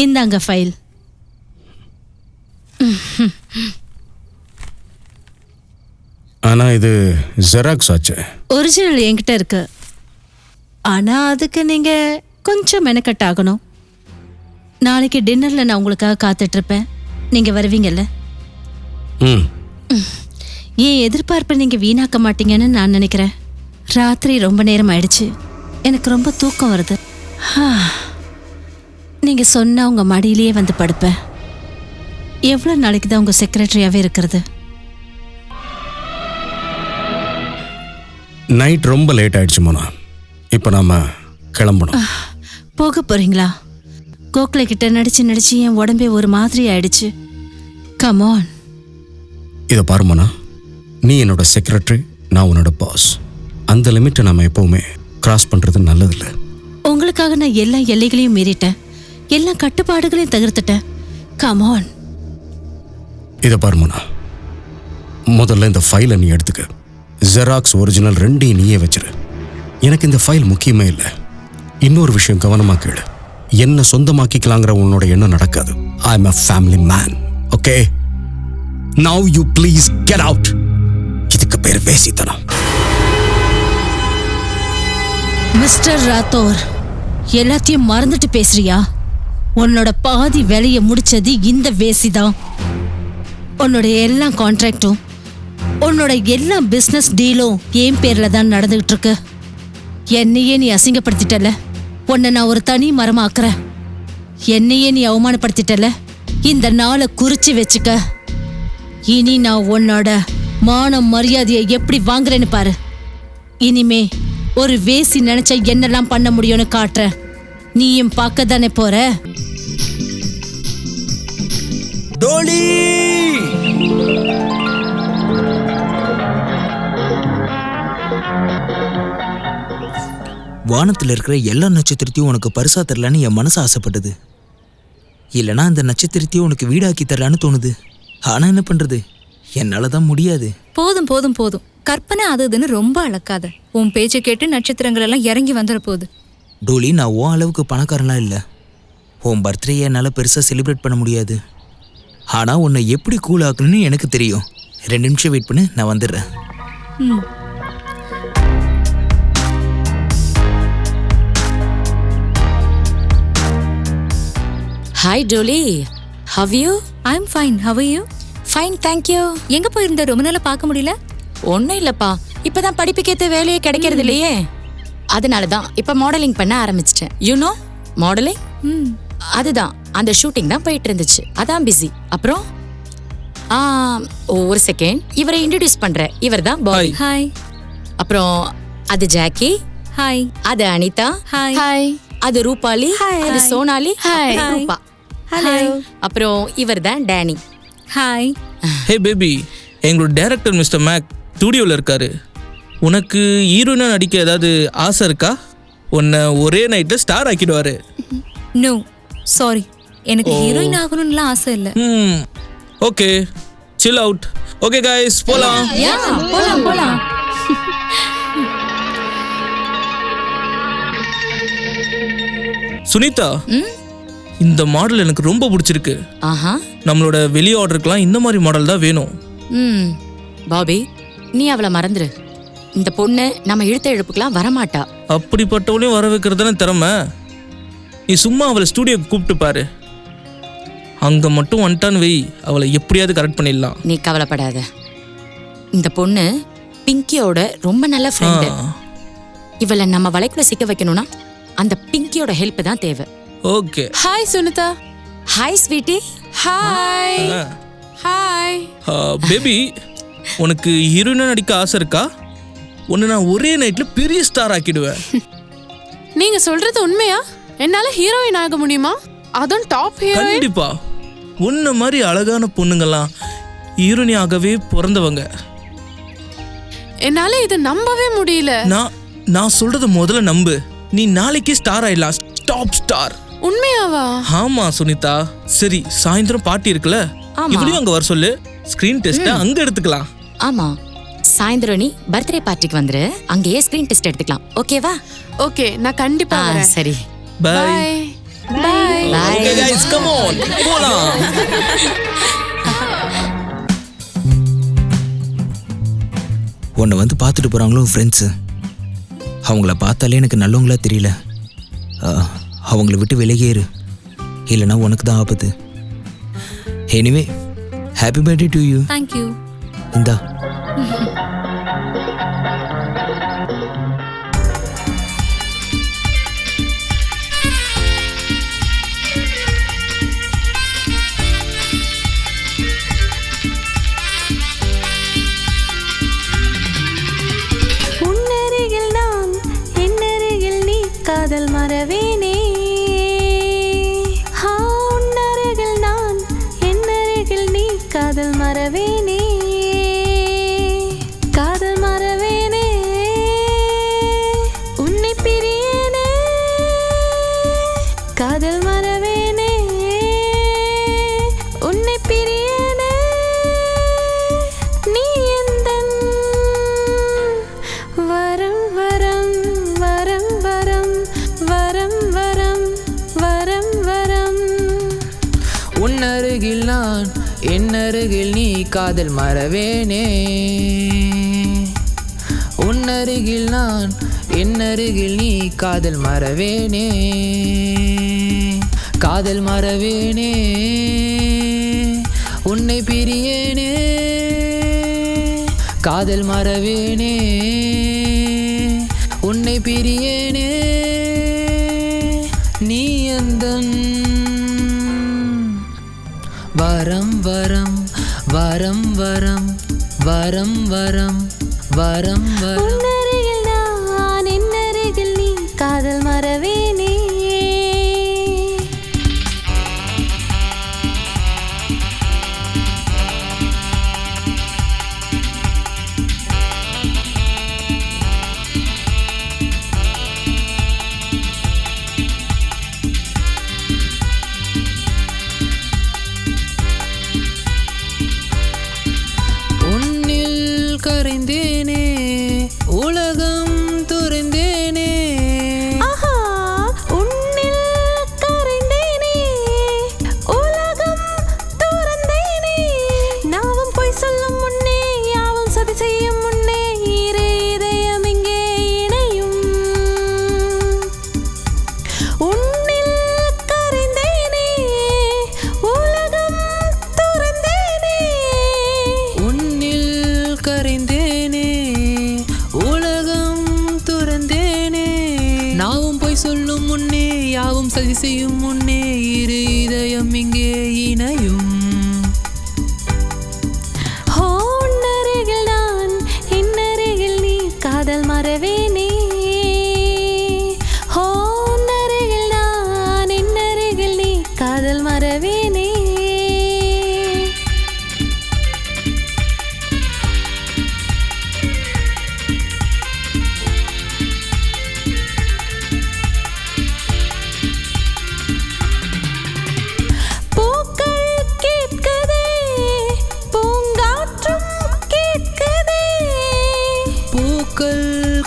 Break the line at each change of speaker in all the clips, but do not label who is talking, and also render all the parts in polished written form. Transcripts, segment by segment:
இந்தாங்க ஃபைல்.
ஆனா இது ஜெராக்ஸ் ஆச்சு.
ஒரிஜினல் என்கிட்ட இருக்கு. ஆனா அதுக்கு நீங்க கொஞ்சம் மெனக்கட் ஆகணும். நாளைக்கு டின்னர்ல நான் உங்களுக்காக காத்துட்டு இருப்பேன். நீங்க வருவீங்கல்ல? ஏன் எதிர்பார்ப்பை நீங்க வீணாக்க மாட்டீங்கன்னு நான் நினைக்கிறேன். ராத்திரி ரொம்ப நேரம் ஆயிடுச்சு. எனக்கு ரொம்ப தூக்கம் வருது. நீங்க சொன்னா உங்க மடியிலேயே வந்து படுப்பேன். எவ்வளவு நாளைக்கு தான் உங்க செக்ரட்டரியாவே இருக்கிறது?
நைட் ரொம்ப லேட் ஆயிடுச்சு மோனா. இப்போ நாம கிளம்பணும்.
போக போறீங்களா? கோக்லே கிட்ட நடிச்சு நடிச்சு என் உடம்பே ஒரு மாதிரி ஆயிடுச்சு. Come on.
இதை பாரு மோனா, நீ என்னோட செக்ரட்டரி, நான் உன்னோட பாஸ். அந்த லிமிட்டை நாம எப்பவுமே கிராஸ் பண்றது நல்லதில்லை.
உங்களுக்காக நான் எல்லா எல்லைகளையும் மீறிட்டேன். எல்லா கட்டுப்பாடுகளையும் தகர்த்துட்டேன். Come on.
இதை பாரு மோனா, முதல்ல இந்த ஃபைலை நீ எடுத்துக்க. ஜெராக்ஸ் ஒரிஜினல் ரெண்டையும் நீயே வச்சிரு. எனக்கு இந்த ஃபைல் முக்கியமே இல்லை. இன்னொரு விஷயம் கவனமா கேளு. என்ன சொந்தமாக்கிக்கலாங்கிற உன்னோட எண்ணம் நடக்காது. I am a family man. Okay, now you please get out. இதுக்கு பேர் வேசித்தனம்.
மிஸ்டர் ராத்தோர், எல்லாத்தையும் மறந்துட்டு பேசுறியா? உன்னோட பாதி வேலையை முடிச்சது இந்த வேசிதான். உன்னோட எல்லா கான்ட்ராக்டும், உன்னோட எல்லா பிசினஸ் டீலும் என் பேர்ல தான் நடந்துகிட்டு இருக்கு. என்னையே நீ அசிங்கப்படுத்திட்டல. உன்னை நான் ஒரு தனி மரமாக்குறேன். என்னையே நீ அவமானப்படுத்திட்டல. இந்த நாளை குறிச்சு வச்சுக்க. இனி நான் உன்னோட மான மரியாதையை எப்படி வாங்குறேன்னு பாரு. இனிமே ஒரு வேசி நினைச்ச என்னெல்லாம் பண்ண முடியும்னு காட்டுறேன். நீயும் பார்க்க தானே போற?
டோலி! வானத்தில் இருக்கிற எல்லா நட்சத்திரத்தையும் உனக்கு பரிசா தரலான்னு என் மனசு ஆசைப்பட்டது. இல்லைனா அந்த நட்சத்திரத்தையும் உனக்கு வீடாக்கி தரலான்னு தோணுது. ஆனா என்ன பண்றது, என்னால தான் முடியாது.
போதும் போதும் போதும், கற்பனை அது இதுன்னு ரொம்ப அளக்காத. உன் பேச்சை கேட்டு நட்சத்திரங்கள் எல்லாம் இறங்கி வந்துட போகுது.
டோலி, நான் உன் அளவுக்கு பணக்காரன்லாம் இல்லை. உன் பர்த்டே என்னால் பெருசாக செலிப்ரேட் பண்ண முடியாது. ஆனால் உன்னை எப்படி கூல் ஆக்கணும்னு எனக்கு தெரியும். 2 நிமிஷம் வெயிட் பண்ணு, நான் வந்துடுறேன்.
Hi Dolly, how you?
I am fine, how are you?
Fine, thank you.
எங்க போயிருந்த? ரொம்ப நாளா பார்க்க முடியல.
ஒன்றும் இல்லைப்பா, இப்போதான் படிப்புக்கேற்ற வேலையே கிடைக்கிறது இல்லையே. அதனால தான் இப்போ மாடலிங் பண்ண ஆரம்பிச்சிட்டேன். You know modelling? அதுதான், அந்த ஷூட்டிங் தான் போயிட்டு இருந்துச்சு, அதான் பிஸி. அப்புறம் ஒரு செகண்ட், இவரை இன்ட்ரடியூஸ் பண்றேன். இவர் தான் பாய்.
ஹாய்.
அப்புறம் அது ஜாக்கி.
ஹாய்.
அது அனிதா.
ஹாய்.
ஹாய். அது ரூபாலி. அது சோனாலி.
ஹாய்.
ரூபா.
ஹலோ.
அப்புறம் இவர் தான் டேனி.
ஹாய்.
ஹே பேபி, எங்களோட டைரக்டர் மிஸ்டர் மேக் ஸ்டூடியோவில் இருக்காரு. உனக்கு ஹீரோயினா நடிக்க ஏதாவது ஆசை இருக்கா? உன்னை ஒரே நைட்டில் ஸ்டார் ஆக்கிடுவாரு.
நோ சாரி, எனக்கு ஹீரோயின் ஆகணும்லாம் ஆசை இல்லை.
Okay, chill out. Okay guys, போலாம்.
போலாம் போலாம்.
சுனிதா, இந்த மாடல் எனக்கு ரொம்ப பிடிச்சிருக்கு. நம்மளோட வெளி ஆர்டருக்குலாம் இந்த மாதிரி மாடல் தான் வேணும்.
பாபி, நீ அவளை மறந்துரு. இந்த பொண்ணு நம்ம இழுத்த இழுப்புக்கெல்லாம் வரமாட்டா.
அப்படிப்பட்டவளையும் வர வைக்கிறதுன்னு திறமை. நீ சும்மா அவளை ஸ்டூடியோக்கு கூப்பிட்டு பாரு. அங்க மட்டும் வந்துட்டான்னு வை, அவளை எப்படியாவது கரெக்ட் பண்ணிடலாம்.
நீ கவலைப்படாத. இந்த பொண்ணு பிங்கியோட ரொம்ப நல்ல ஃப்ரெண்டு. இவளை நம்ம வலைக்குள்ள சிக்க வைக்கணும்னா அந்த பிங்கியோட ஹெல்ப் தான் தேவை.
Okay.
Hi Sunita.
Hi sweety.
Hi. Hi.
Baby, உனக்கு ஹீரோயினா நடிக்க ஆசை இருக்கா? உன்னை நான் ஒரே நைட்ல பெரிய ஸ்டார் ஆக்கிடுவேன்.
நீங்க சொல்றது உண்மையா? என்னால ஹீரோயின் ஆக முடியுமா? அதுவும் டாப் ஹீரோயின்?
கண்டிப்பா. உன்ன மாதிரி அழகான பொண்ணுங்கெல்லாம் ஹீரோயினி ஆகவே பிறந்தவங்க.
என்னால இதை நம்பவே முடியல.
நான் சொல்றத முதல்ல நம்பு. நீ நாளைக்கே ஸ்டார் ஆயிடலாம், டாப் ஸ்டார்.
உண்மையாவா?
ஆமா சுனிதா. சரி, சாயந்தரம் பார்ட்டி இருக்குல்ல, இவளையும் அங்க வர சொல்லு. ஸ்கிரீன் டெஸ்ட் அங்க எடுத்துக்கலாம்.
ஆமா, சாயந்தரம் நீ பர்த்டே பார்ட்டிக்கு வந்துரு, அங்கேயே ஸ்கிரீன் டெஸ்ட் எடுத்துக்கலாம். ஓகேவா?
ஓகே, நான் கண்டிப்பா வரேன்.
சரி,
bye.
Bye.
Bye.
Okay guys, come on. போலாம்.
உன்னை வந்து பார்த்துட்டு போகிறாங்களும் ஃப்ரெண்ட்ஸு. அவங்கள பார்த்தாலே எனக்கு நல்லவங்களா தெரியல. அவங்கள விட்டு விலகியேறு, இல்லைன்னா உனக்கு தான் ஆபத்து. Anyway, happy birthday to you.
Thank you.
இந்தா.
காதல் மறவேனே, உன்னருகில் நான், என்னருகில் நீ, காதல் மறவேனே, காதல் மறவேனே, உன்னை பிரியேனே, காதல் மறவேனே, உன்னை பிரியேனே, நீ எந்தன் வரம் வரம் வரம் வரம் வரம் வரம் வரம் வரம்.
உன்னருகில் நான், என்னருகில் நீ, காதல் மறவேனே, உன்னருகில் நான், என்னருகில் நீ, காதல் மறவேனே, காதல் மறவேனே, உன்னை பிரியேனே, காதல் மறவேனே, உன்னை பிரியேனே, நீ எந்தன் வரம் வரம் வரம் வரம் வரம் வரம் வரம் வரம்.
உன்னருகில் நான், என்னருகில் நீ, காதல் மறவேனே.
கரைந்தேனே, உலகம் துறந்தேனே,
ஆஹா, உன்னில் கரைந்தேனே, உலகம் துறந்தேனே, நாவும் பொய் சொல்லும் முன்னே, யாவும் சதி செய்யும் முன்னே, இரு இதயம் இங்கே இணையும். உன்னில் கரைந்தேனே, உலகம் துறந்தேனே,
உன்னில் கரைந்தேனே, உலகம் துறந்தேனே, நாவும் பொய் சொல்லும் முன்னே, யாவும் சதி செய்யும் முன்னே, இரு இதயம் இங்கே இணையும்.
உன்னருகில் நான், என்னருகில் நீ, காதல் மறவேனே, உன்னருகில் நான், என்னருகில் நீ, காதல் மறவேனே.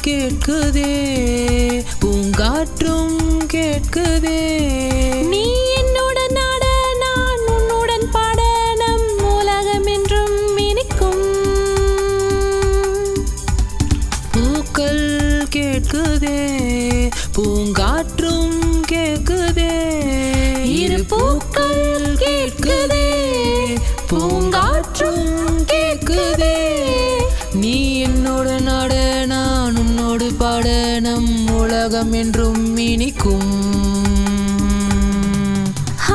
கேட்குதே, பூங்காற்றும் கேட்குதே,
நீ என்னுடன் ஆட, நான் உன்னுடன் பாட, நம் உலகம் என்றும் இனிக்கும்.
பூக்கள் கேட்குதே, பூங்காற்றும் கேட்குதே,
இரு பூக்கள் கேட்குதே, பூங்காற்றும் கேட்குதே,
நீ என்னோட நாட, நான் உன்னோடு பாட, நம் உலகம் என்றும் இனிக்கும்.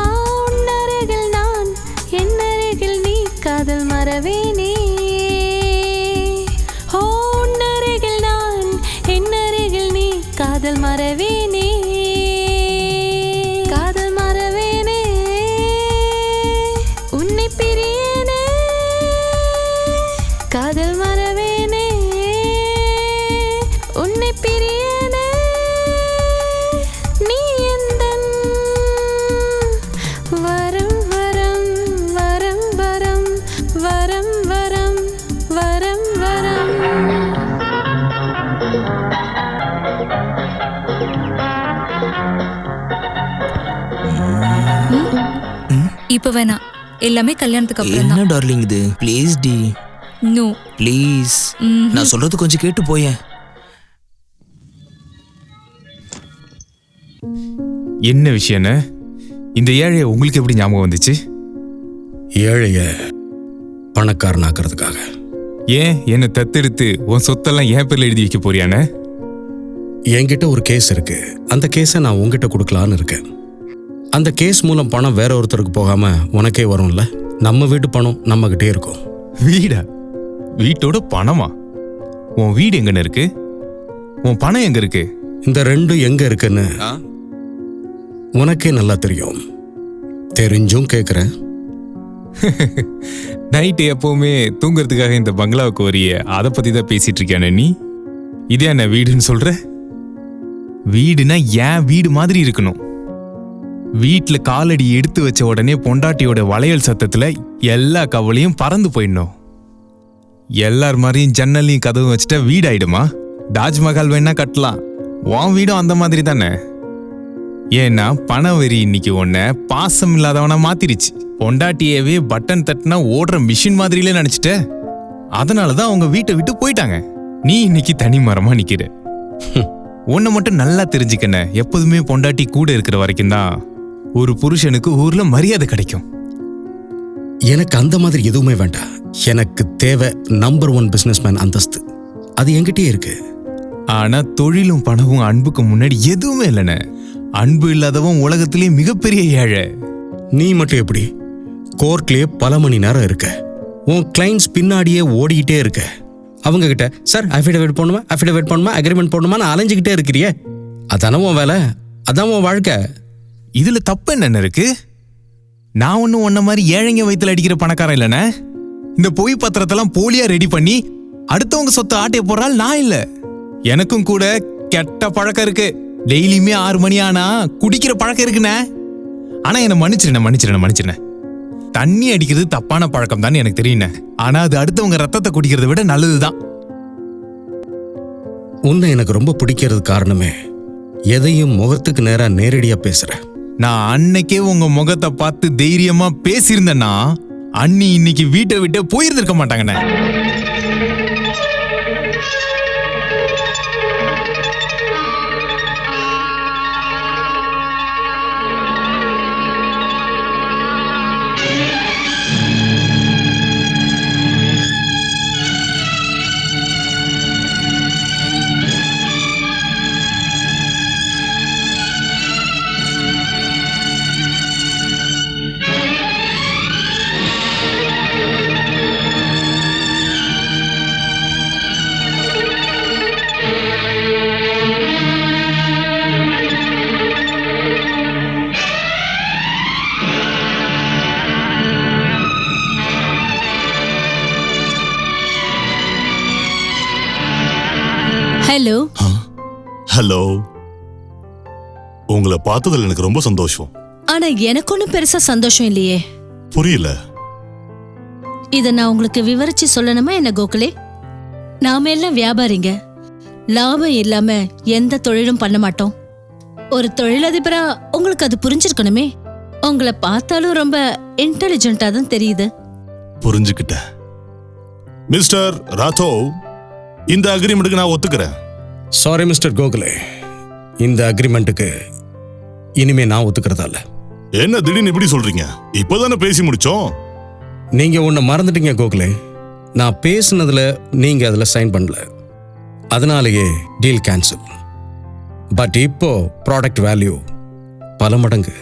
உன்னருகில் நான், என்னருகில் நீ, காதல் மறவேனே, உன்னருகில் நான், என்னருகில் நீ, காதல் மறவேனே, காதல் மறவேனே, உன்னை பிரியேனே, காதல் மறவேனே, உன்னை பிரியேனே, நீ எந்தன் வரம் வரம் வரம் வரம் வரம் வரம் வரம் வரம்.
இப்ப வேணாம், எல்லாமே கல்யாணத்துக்கு அப்புறம்
என்ன
தான்.
டார்லிங் இது? ப்ளீஸ் டி,
நோ.
ப்ளீஸ். நான் சொல்றது கொஞ்சம் கேட்டு போயேன்.
என்ன விஷயம்னு இந்த ஏழைய உங்களுக்கு எப்படி ஞாபகம் வந்துச்சு?
ஏழைய பணக்காரனாக்குறதுக்காக.
ஏன் என்னை தத்தெடுத்து உன் சொத்தெல்லாம் என் பேர்ல எழுதி வைக்க போறியானே?
என்கிட்ட ஒரு கேஸ் இருக்கு. அந்த கேஸை நான் உங்ககிட்ட கொடுக்கலான்னு இருக்கேன். அந்த கேஸ் மூலம் பணம் வேற ஒருத்தருக்கு போகாம உனக்கே வரும்ல. நம்ம வீட்டு பணம் நம்ம கிட்டே இருக்கும்.
வீடா? வீட்டோட பணமா? உன் வீடு எங்கன்னு இருக்கு? உன் பணம் எங்க இருக்கு?
இந்த ரெண்டும் எங்க இருக்குன்னு உனக்கே நல்லா தெரியும். தெரிஞ்சும் கேட்குறேன்.
நைட்டு எப்பவுமே தூங்குறதுக்காக இந்த பங்களாவுக்கு வரிய அதை பத்தி தான் பேசிட்டு இருக்கியானே நீ? இதே என்ன வீடுன்னு சொல்ற? வீடுனா ஏன் வீடு மாதிரி இருக்கணும். வீட்டுல காலடி எடுத்து வச்ச உடனே பொண்டாட்டியோட வளையல் சத்தத்துல எல்லா கவலையும் பறந்து போயிடணும். எல்லார் மாதிரியும் ஜன்னலையும் கதவும் வச்சுட்டா வீடு ஆயிடுமா? தாஜ்மஹால் வேணா கட்டலாம், உன் வீடும் அந்த மாதிரி தானே. ஏன்னா பண வெறி இன்னைக்கு உன்னை பாசம் இல்லாதவனா மாத்திருச்சு. பொண்டாட்டியவே பட்டன் தட்டினா ஓடுற மிஷின் மாதிரிலே நினைச்சிட்ட. அதனாலதான் அவங்க வீட்டை விட்டு போயிட்டாங்க. நீ இன்னைக்கு தனி மரமா நிக்கிற. உன்னை மட்டும் நல்லா தெரிஞ்சுக்கன, எப்போதுமே பொண்டாட்டி கூட இருக்கிற வரைக்கும் தான் ஒரு புருஷனுக்கு ஊர்ல மரியாதை கிடைக்கும்.
எனக்கு அந்த மாதிரி எதுவுமே வேண்டாம். எனக்கு தேவை நம்பர் 1 பிசினஸ்மேன் அந்தஸ்து. அது என்கிட்டயே இருக்கு.
ஆனா தொழிலும் பணமும் அன்புக்கு முன்னாடி எதுவுமே இல்லைன்னு. அன்பு இல்லாதவன் உலகத்திலேயே மிகப்பெரிய ஏழை.
நீ மட்டும் எப்படி கோர்ட்லயே பல மணி நேரம் இருக்க, உன் கிளைண்ட்ஸ் பின்னாடியே ஓடிக்கிட்டே இருக்க, அவங்க கிட்ட சார் அஃபிடவிட் பண்ணுமா அக்ரிமெண்ட் போடணுமான்னு அலைஞ்சிக்கிட்டே இருக்கிறியே. அதான உன் வேலை, அதான் உன் வாழ்க்கை.
இதுல தப்பு என்ன இருக்கு? நான் ஒன்னும் உன்ன மாதிரி ஏழைங்க வயித்துல அடிக்கிற பணக்காரன் இல்லைண்ணே. இந்த பொய் பத்திரத்தெல்லாம் போலியா ரெடி பண்ணி அடுத்தவங்க சொத்து ஆட்டைய போறால் நான் இல்ல. எனக்கும் கூட கெட்ட பழக்கம் இருக்கு. டெய்லியுமே 6 மணி ஆனா குடிக்கிற பழக்கம் இருக்குண்ணே. ஆனா என்ன மன்னிச்சிருண்ணே. தண்ணி அடிக்கிறது தப்பான பழக்கம் தான் எனக்கு தெரியுண்ணே. ஆனா அது அடுத்தவங்க ரத்தத்தை குடிக்கிறத விட நல்லதுதான்.
உன்னை எனக்கு ரொம்ப பிடிக்கிறது காரணமே எதையும் முகத்துக்கு நேரா நேரடியா பேசுற.
நான் அன்னைக்கே உங்க முகத்தை பார்த்து தைரியமா பேசியிருந்தேன்னா அண்ணி இன்னைக்கு வீட்டை விட்டு போயிருந்திருக்க மாட்டாங்கண்ணே.
ஹலோ.
ஹலோ. உங்களை பார்த்ததுல எனக்கு ரொம்ப சந்தோஷம்.
ஆனா எனக்கு ஒன்றும் பெருசா சந்தோஷம் இல்லையே.
புரியல.
இத நான் உங்களுக்கு விவரிச்சு சொல்லணுமா என்ன கோகுலே? நாம எல்லாம் வியாபாரிங்க. லாபம் இல்லாம எந்த தொழிலும் பண்ண மாட்டோம். ஒரு தொழிலதிபரா உங்களுக்கு அது புரிஞ்சிருக்கணுமே. உங்களை பார்த்தாலும் ரொம்ப இன்டெலிஜென்ட்டா தான் தெரியுது.
புரிஞ்சுக்கிட்டேன். மிஸ்டர் ராத்தோவ், இந்த அக்ரிமெண்ட்டுக்கு நான் ஒத்துக்கிறேன்.
சாரி மிஸ்டர் கோகுலே, இந்த அக்ரிமெண்ட்டுக்கு இனிமே நான் ஒத்துக்கிறதா இல்ல.
என்ன திடீர்னு இப்படி சொல்றீங்க? இப்பதானே பேசி முடிச்சோம்.
நீங்க ஒண்ணு மறந்துட்டீங்க கோகுலே. நான் பேசுனதுல நீங்க அதுல சைன் பண்ணல, அதனாலேயே டீல் கேன்சல். பட் இப்போ ப்ராடக்ட் வேல்யூ பல மடங்கு.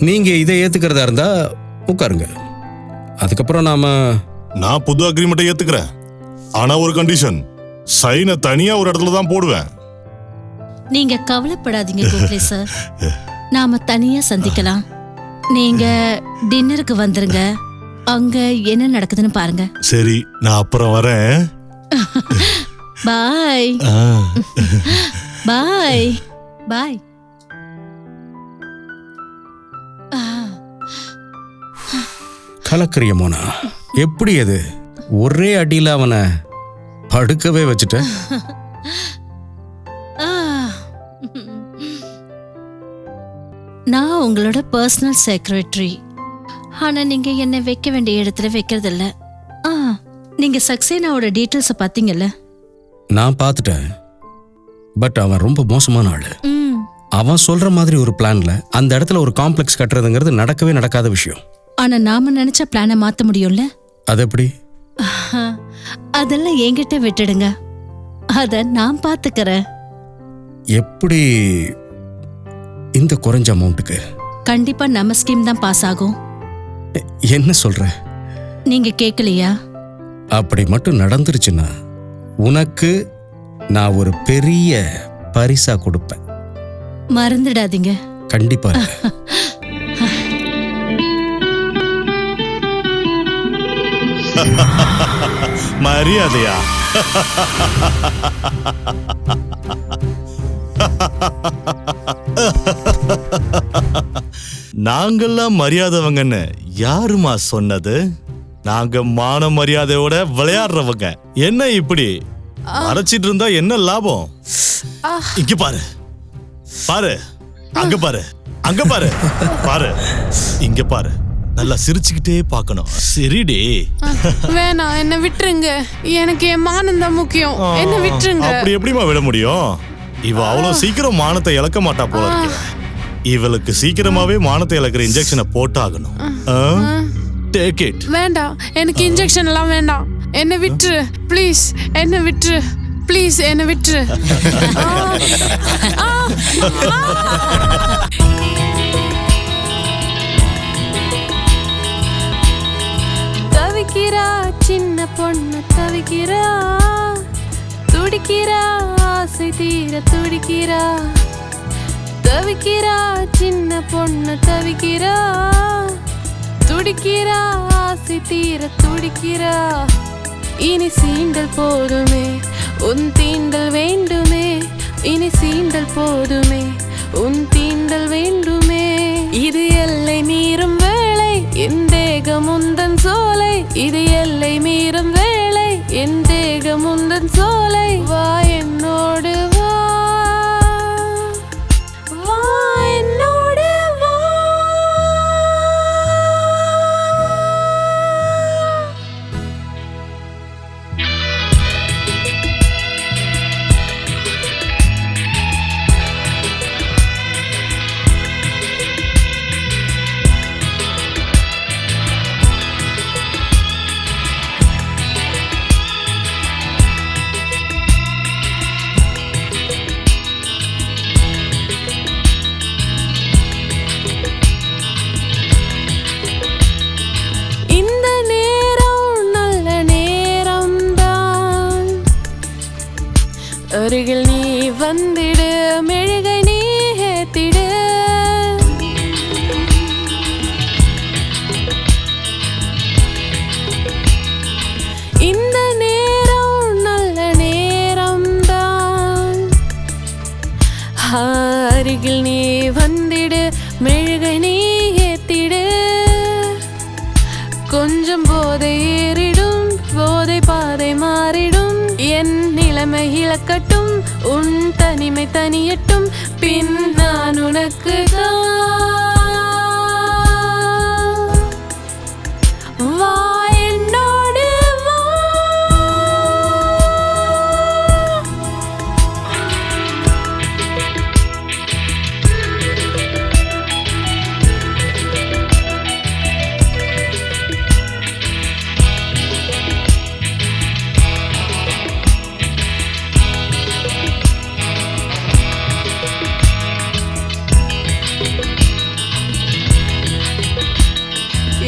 நீங்க இதை ஏத்துக்கிறதா இருந்தா உட்காருங்க. அதுக்கப்புறம்
நான் புது அக்ரிமெண்ட்டை ஏத்துக்கிறேன். ஆனா ஒரு கண்டிஷன், சைனை தனியா ஒரு இடத்துல தான் போடுவேன்.
நீங்க கவலைப்படாதீங்க கோகுலே சார், நாம தனியா சந்திக்கலாம். நீங்க டின்னருக்கு வந்துருங்க, அங்க என்ன நடக்குதுன்னு பாருங்க.
சரி, நான் அப்புறம் வரேன்.
பாய் பாய் பாய்.
கலக்கரிய மோனா, எப்படி அது ஒரே அடியில அவனை படுக்கவே வச்சுட்ட?
நான் உங்களோட பர்சனல் செக்ரட்டரி. ஆனா நீங்க என்ன வைக்க வேண்டிய இடத்துல வைக்கிறது இல்ல. நீங்க சக்சேனாவோட டீட்டெயில்ஸை பார்த்தீங்கல்ல?
நான் பார்த்துட்டேன். பட் அவன் ரொம்ப மோசமான ஆளு. அவன் சொல்ற மாதிரி ஒரு பிளான்ல அந்த இடத்துல ஒரு காம்ப்ளெக்ஸ் கட்டுறதுங்கிறது நடக்கவே நடக்காத விஷயம்.
ஆனா நாம நினைச்ச பிளானை மாத்த முடியும்ல?
அது எப்படி?
அதெல்லாம் என்கிட்ட விட்டுடுங்க, அத நான் பாத்துக்கிறேன்.
எப்படி? இந்த குறைஞ்ச அமௌண்ட்டுக்கு
கண்டிப்பா நம்ம ஸ்கீம் தான் பாஸ் ஆகும்.
என்ன சொல்ற?
நீங்க கேட்கலையா?
அப்படி மட்டும் நடந்துருச்சுன்னா உனக்கு நான் ஒரு பெரிய பரிசா கொடுப்பேன்.
மறந்துடாதீங்க.
கண்டிப்பா.
மரியாதையா? நாங்கெல்லாம் மரியாதைவங்கன்னு யாருமா சொன்னது? நாங்க மான மரியாதையோட விளையாடுறவங்க. என்ன இப்படி மறைச்சிட்டு இருந்தா என்ன லாபம்? இங்க பாரு, பாரு, அங்க பாரு, அங்க பாரு, பாரு, இங்க பாரு. நல்லா சிரிச்சுக்கிட்டே பார்க்கணும். சரிடி.
வேணாம், என்ன விட்டுருங்க. எனக்கு என் மானம் தான் முக்கியம். என்ன விட்டுருங்க.
அப்படி எப்படிமா விட முடியும்? இவ அவ்வளவு சீக்கிரம் மானத்தை இழக்க மாட்டா போல இருக்கு. இவளுக்கு சீக்கிரமாவே மானத்தை இழக்கிற இன்ஜெக்ஷனை போட்டாகணும். Take it.
வேண்டாம், எனக்கு இன்ஜெக்ஷன் எல்லாம் வேண்டாம். என்ன விட்டுரு ப்ளீஸ். என்ன விட்டுரு ப்ளீஸ். என்ன விட்டுரு.
தவிக்கிறா சின்ன பொண்ணு தவிக்கிறா, துடிக்கிறா ஆசை தீர துடிக்கிறா. தவிக்கிறா சின்ன பொண்ணு தவிக்கிறா, துடிக்கிறா ஆசை தீர துடிக்கிறா. இனி சீண்டல் போதுமே, உன் தீண்டல் வேண்டுமே. இனி சீண்டல் போதுமே, உன் தீண்டல் வேண்டுமே. இது எல்லை மீறும் வேளை, என் தேகம் உந்தன் சோலை. இது எல்லை மீறும் வேளை, என் தேகம் உந்தன் சோலை. வா என்னோடு வா, வா என்னோடு வா. அருகில் நீ வந்திடு, மெழுகை நீ ஏத்திடு. இந்த நேரம் நல்ல நேரம்தான். அருகில் நீ வந்திடு, மெழுகை நீ ஏத்திடு. கொஞ்சம் போதை ஏறிடும், போதை பாதை மாறிடும். என் நிலைமை இழக்கட்டும், உன் தனிமை தனியட்டும். பின் நான் உனக்கு வா என்னோடு வா.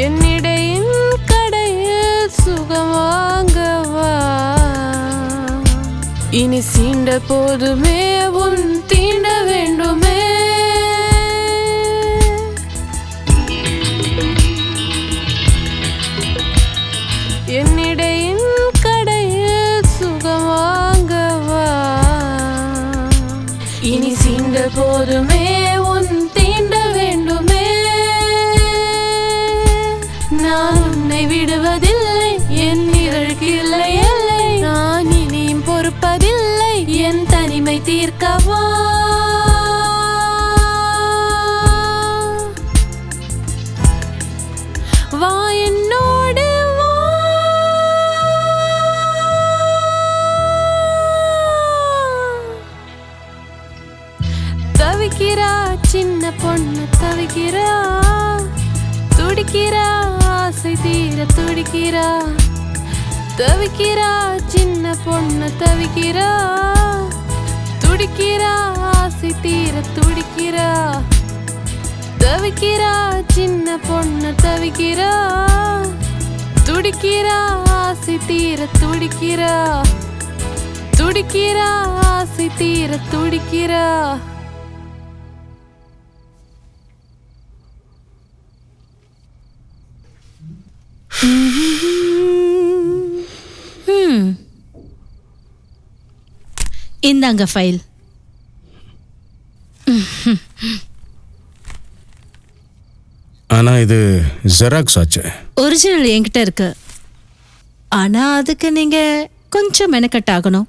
என்னிடையின் கடையில் சுகம் வாங்கவா. இனி சீண்ட போதுமே, உன் தீண்ட வேண்டுமே. என்னிடையின் கடையில் சுகம் வாங்கவா. இனி சீண்ட போதுமே, உன் தீண்ட வேண்டுமே. நான் உன்னை விடுவதில்லை, என் நிழலுக்கு இல்லை எல்லை. நான் இனியும் பொறுப்பதில்லை, என் தனிமை தீர்க்கவா. துடிக்கிறா சின்ன பொண்ணு தவிக்கிறா துடிக்கிறா ஆசை தீர துடிக்கிறா தவிக்கிறா சின்ன பொண்ணு தவிக்கிறா துடிக்கிறா ஆசை தீர துடிக்கிறா தவிக்கிறா சின்ன பொண்ணு தவிக்கிறா துடிக்கிறா ஆசை தீர துடிக்கிறா துடிக்கிறா ஆசை தீர துடிக்கிறா.
இந்தாங்க ஃபைல்.
ஆனா இது ஜெராக்ஸ் ஆச்சு.
ஒரிஜினல் என்கிட்ட இருக்கு. ஆனா அதுக்கு நீங்க கொஞ்சம் மெனக்கட் ஆகணும்.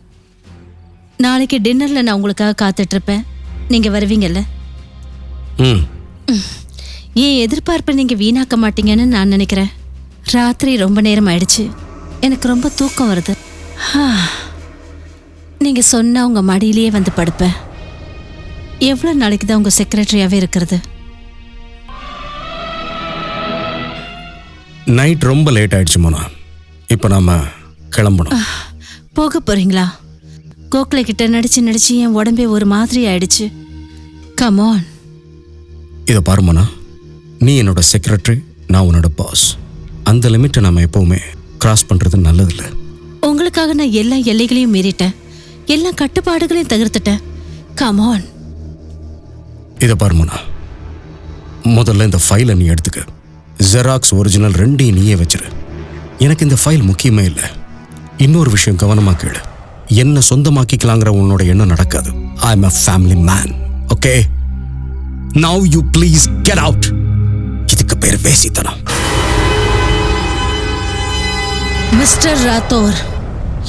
நாளைக்கு டின்னர்ல நான் உங்களுக்காக காத்துட்டு இருப்பேன். நீங்க வருவீங்கல்ல? ஏன் எதிர்பார்ப்பை நீங்க வீணாக்க மாட்டீங்கன்னு நான் நினைக்கிறேன். ராத்திரி ரொம்ப நேரம் ஆயிடுச்சு. எனக்கு ரொம்ப தூக்கம் வருது. நீங்க சொன்னா உங்க மடியிலேயே வந்து படுப்பேன். எவ்வளவு நாளைக்கு தான் உங்க செக்ரட்டரியாவே இருக்கிறது?
நைட் ரொம்ப லேட் ஆயிடுச்சு மோனா. இப்போ நாம கிளம்பணும்.
போக போறீங்களா? கோக்லே கிட்ட நடிச்சு நடிச்சு என் உடம்பே ஒரு மாதிரி ஆயிடுச்சு. Come on.
இதை பாரு மோனா, நீ என்னோட செக்ரட்டரி, நான் உன்னோட பாஸ். அந்த லிமிட்டை நாம எப்பவுமே கிராஸ் பண்றது நல்லதில்லை.
உங்களுக்காக நான் எல்லா எல்லைகளையும் மீறிட்டேன். எல்லா கட்டுப்பாடுகளையும் தகர்த்துட்டேன். Come on.
இதை பாரு மோனா, முதல்ல இந்த ஃபைலை நீ எடுத்துக்க. ஜெராக்ஸ் ஒரிஜினல் ரெண்டையும் நீயே வச்சிரு. எனக்கு இந்த ஃபைல் முக்கியமே இல்லை. இன்னொரு விஷயம் கவனமா கேளு. என்ன சொந்தமாக்கிக்கலாங்கிற உன்னோட எண்ணம் நடக்காது. I am a family man. Okay, now you please get out. இதுக்கு பேர் வேசித்தனம்.
மிஸ்டர் ராத்தோர்,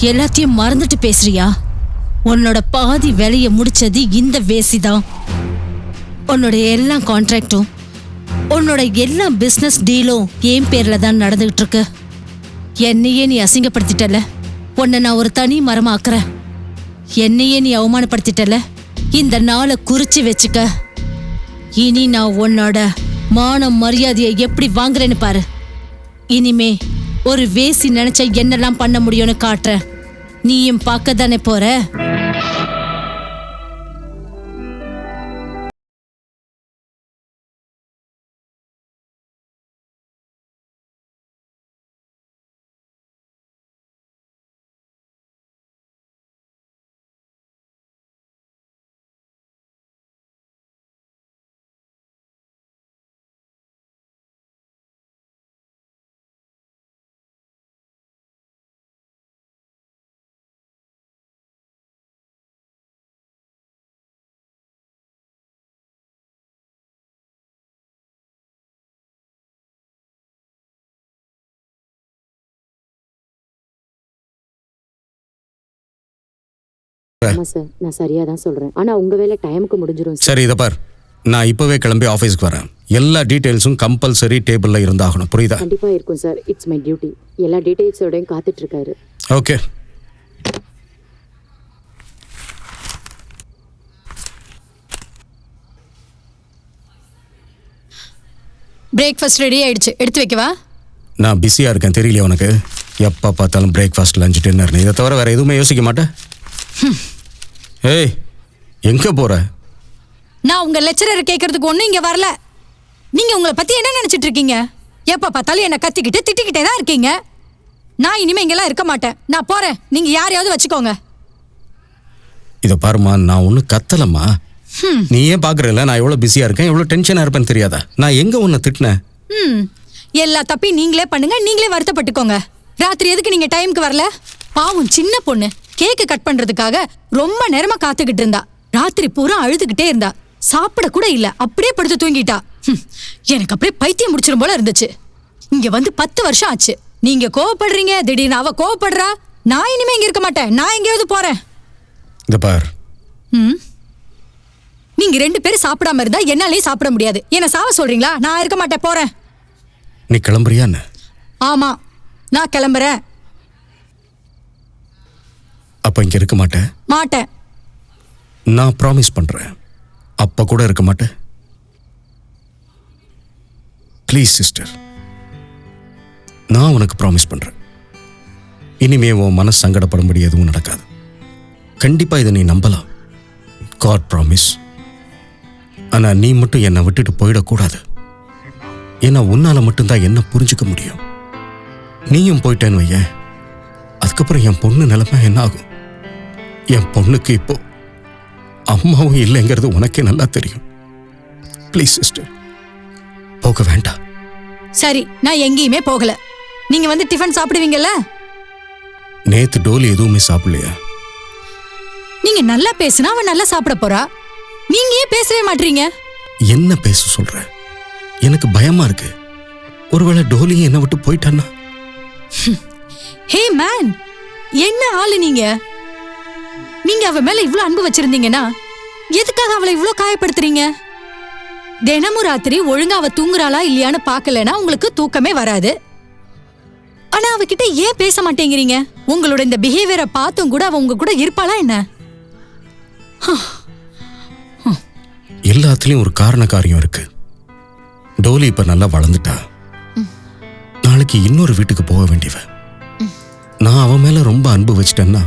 எல்லாத்தையும் மறந்துட்டு பேசுறியா? உன்னோட பாதி வேலையை முடிச்சது இந்த வேசிதான். உன்னோட எல்லா கான்ட்ராக்டும், உன்னோட எல்லா பிசினஸ் டீலும் என் பேர்ல தான் நடந்துகிட்டு இருக்கு. என்னையே நீ அசிங்கப்படுத்திட்டல. உன்னை நான் ஒரு தனி மரமாக்குறேன். என்னையே நீ அவமானப்படுத்திட்டல. இந்த நாளை குறிச்சு வச்சுக்க. இனி நான் உன்னோட மான மரியாதையை எப்படி வாங்குறேன்னு பாரு. இனிமே ஒரு வேசி நினைச்ச என்னெல்லாம் பண்ண முடியும்னு காட்டுறேன். நீயும் பார்க்க தானே போற?
ஆமா சார், நான் சரியா தான் சொல்றேன். ஆனா உங்க வேலை டைமுக்கு முடிஞ்சிரும் சார்.
சரி, இதை பார், நான் இப்பவே கிளம்பி ஆஃபீஸ்க்கு வரேன். எல்லா டீட்டெயில்ஸும் கம்பல்சரி டேபிள்ல இருந்தாகணும். புரியுதா?
கண்டிப்பா இருக்கும் சார். It's my duty. எல்லா டீட்டெயில்ஸோடையும் காத்துட்டு இருக்காரு.
ஓகே.
பிரேக்ஃபாஸ்ட் ரெடி ஆயிடுச்சு, எடுத்து வைக்கவா?
நான் பிஸியா இருக்கேன், தெரியலையா உனக்கு? எப்போ பார்த்தாலும் பிரேக்ஃபாஸ்ட், லஞ்ச், டின்னர். இதை தவிர வேற எதுவுமே யோசிக்க மாட்டேன். ஏய், எங்க போற?
நான் உங்க லெக்சரர் கேட்கறதுக்கு ஒன்றும் இங்க வரல. நீங்க உங்களை பத்தி என்ன நினைச்சிட்டு இருக்கீங்க? எப்ப பார்த்தாலும் என்ன கத்திக்கிட்டு திட்டிக்கிட்டே தான் இருக்கீங்க. நான் இனிமே இங்கெல்லாம் இருக்க மாட்டேன். நான் போறேன். நீங்க யாரையாவது வச்சுக்கோங்க.
இதை பாருமா, நான் ஒன்றும் கத்தலம்மா. நீ ஏன் பாக்குறல நான் எவ்வளவு பிஸியா இருக்கேன், எவ்வளவு டென்ஷனா இருப்பேன்னு தெரியாதா? நான் எங்க உன்னை திட்டினேன்?
எல்லா தப்பையும் நீங்களே பண்ணுங்க, நீங்களே வருத்தப்பட்டுக்கோங்க. ராத்திரி எதுக்கு நீங்க டைமுக்கு வரல? பாவம் சின்ன பொண்ணு கேக்கு கட் பண்றதுக்காக ரொம்ப நேரமா காத்துக்கிட்டு இருந்தா. ராத்திரி பூரா அழுதுகிட்டே இருந்தா. சாப்பிட கூட இல்ல, அப்படியே படுத்து தூங்கிட்டா. எனக்கு அப்படியே பைத்தியம் முடிச்சிரும் போல இருந்துச்சு. இங்க வந்து 10 வருஷம் ஆச்சு. நீங்க கோவப்படுறீங்க, திடீர்னு அவ கோவப்படுறா. நான் இனிமே இங்க இருக்க மாட்டேன். நான் எங்கேயாவது போறேன்.
இந்த பார்,
நீங்க 2 பேரும் சாப்பிடாம இருந்தா என்னாலயே சாப்பிட முடியாது. என்ன சாவ சொல்றீங்களா? நான் இருக்க மாட்டேன், போறேன்.
நீ கிளம்புறியான்னு?
ஆமா, நான் கிளம்புறேன்.
அப்ப இங்க இருக்க மாட்டேன்.
மாட்டேன்.
நான் ப்ராமிஸ் பண்றேன். அப்ப கூட இருக்க மாட்டேன். ப்ளீஸ் சிஸ்டர், நான் உனக்கு ப்ராமிஸ் பண்றேன், இனிமே உன் மனசு சங்கடப்படும்படி எதுவும் நடக்காது. கண்டிப்பா இதை நீ நம்பலாம். God promise. ஆனா நீ மட்டும் என்னை விட்டுட்டு போயிடக்கூடாது. ஏன்னா உன்னால மட்டும்தான் என்ன புரிஞ்சுக்க முடியும். நீயும் போயிட்டேன்னு வையேன், அதுக்கப்புறம் என் பொண்ணு நிலைமை என்ன ஆகும்? என் பொண்ணுக்கு இப்போ அம்மாவும் இல்லைங்கிறது உனக்கே நல்லா தெரியும். ப்ளீஸ் சிஸ்டர், போக வேண்டாம்.
சரி, நான் எங்கேயுமே போகல. நீங்க வந்து டிஃபன் சாப்பிடுவீங்கல்ல?
நேத்து டோலி எதுவுமே சாப்பிடலையா?
நீங்க நல்லா பேசுனா அவன் நல்லா சாப்பிட போறா. நீங்க ஏன் பேசவே மாட்டீங்க?
என்ன பேச சொல்ற? எனக்கு பயமா இருக்கு. ஒருவேளை டோலி என்னை விட்டு போயிட்டான்னா?
ஹே மேன், என்ன ஆளு நீங்க? நீங்க அவ மேல இவ்ளோ அன்பு வச்சிருந்தீங்கன்னா எதுக்காக அவளை இவ்ளோ காயப்படுத்துறீங்க? தினமும் ராத்திரி ஒழுங்கா அவ தூங்குறாளா இல்லையான்னு பாக்கலனா உங்களுக்கு தூக்கமே வராது. ஆனா அவகிட்ட ஏன் பேச மாட்டேங்கிறீங்க? உங்களோட இந்த பிஹேவியரை பார்த்தும் கூட அவ உங்க கூட இருப்பாளா என்ன?
எல்லாத்துலயும் ஒரு காரண காரியம் இருக்கு. டோலி இப்ப நல்லா வளர்ந்துட்டா. நாளைக்கு இன்னொரு வீட்டுக்கு போக வேண்டியவ. நான் அவன் மேல ரொம்ப அன்பு வச்சிட்டேன்னா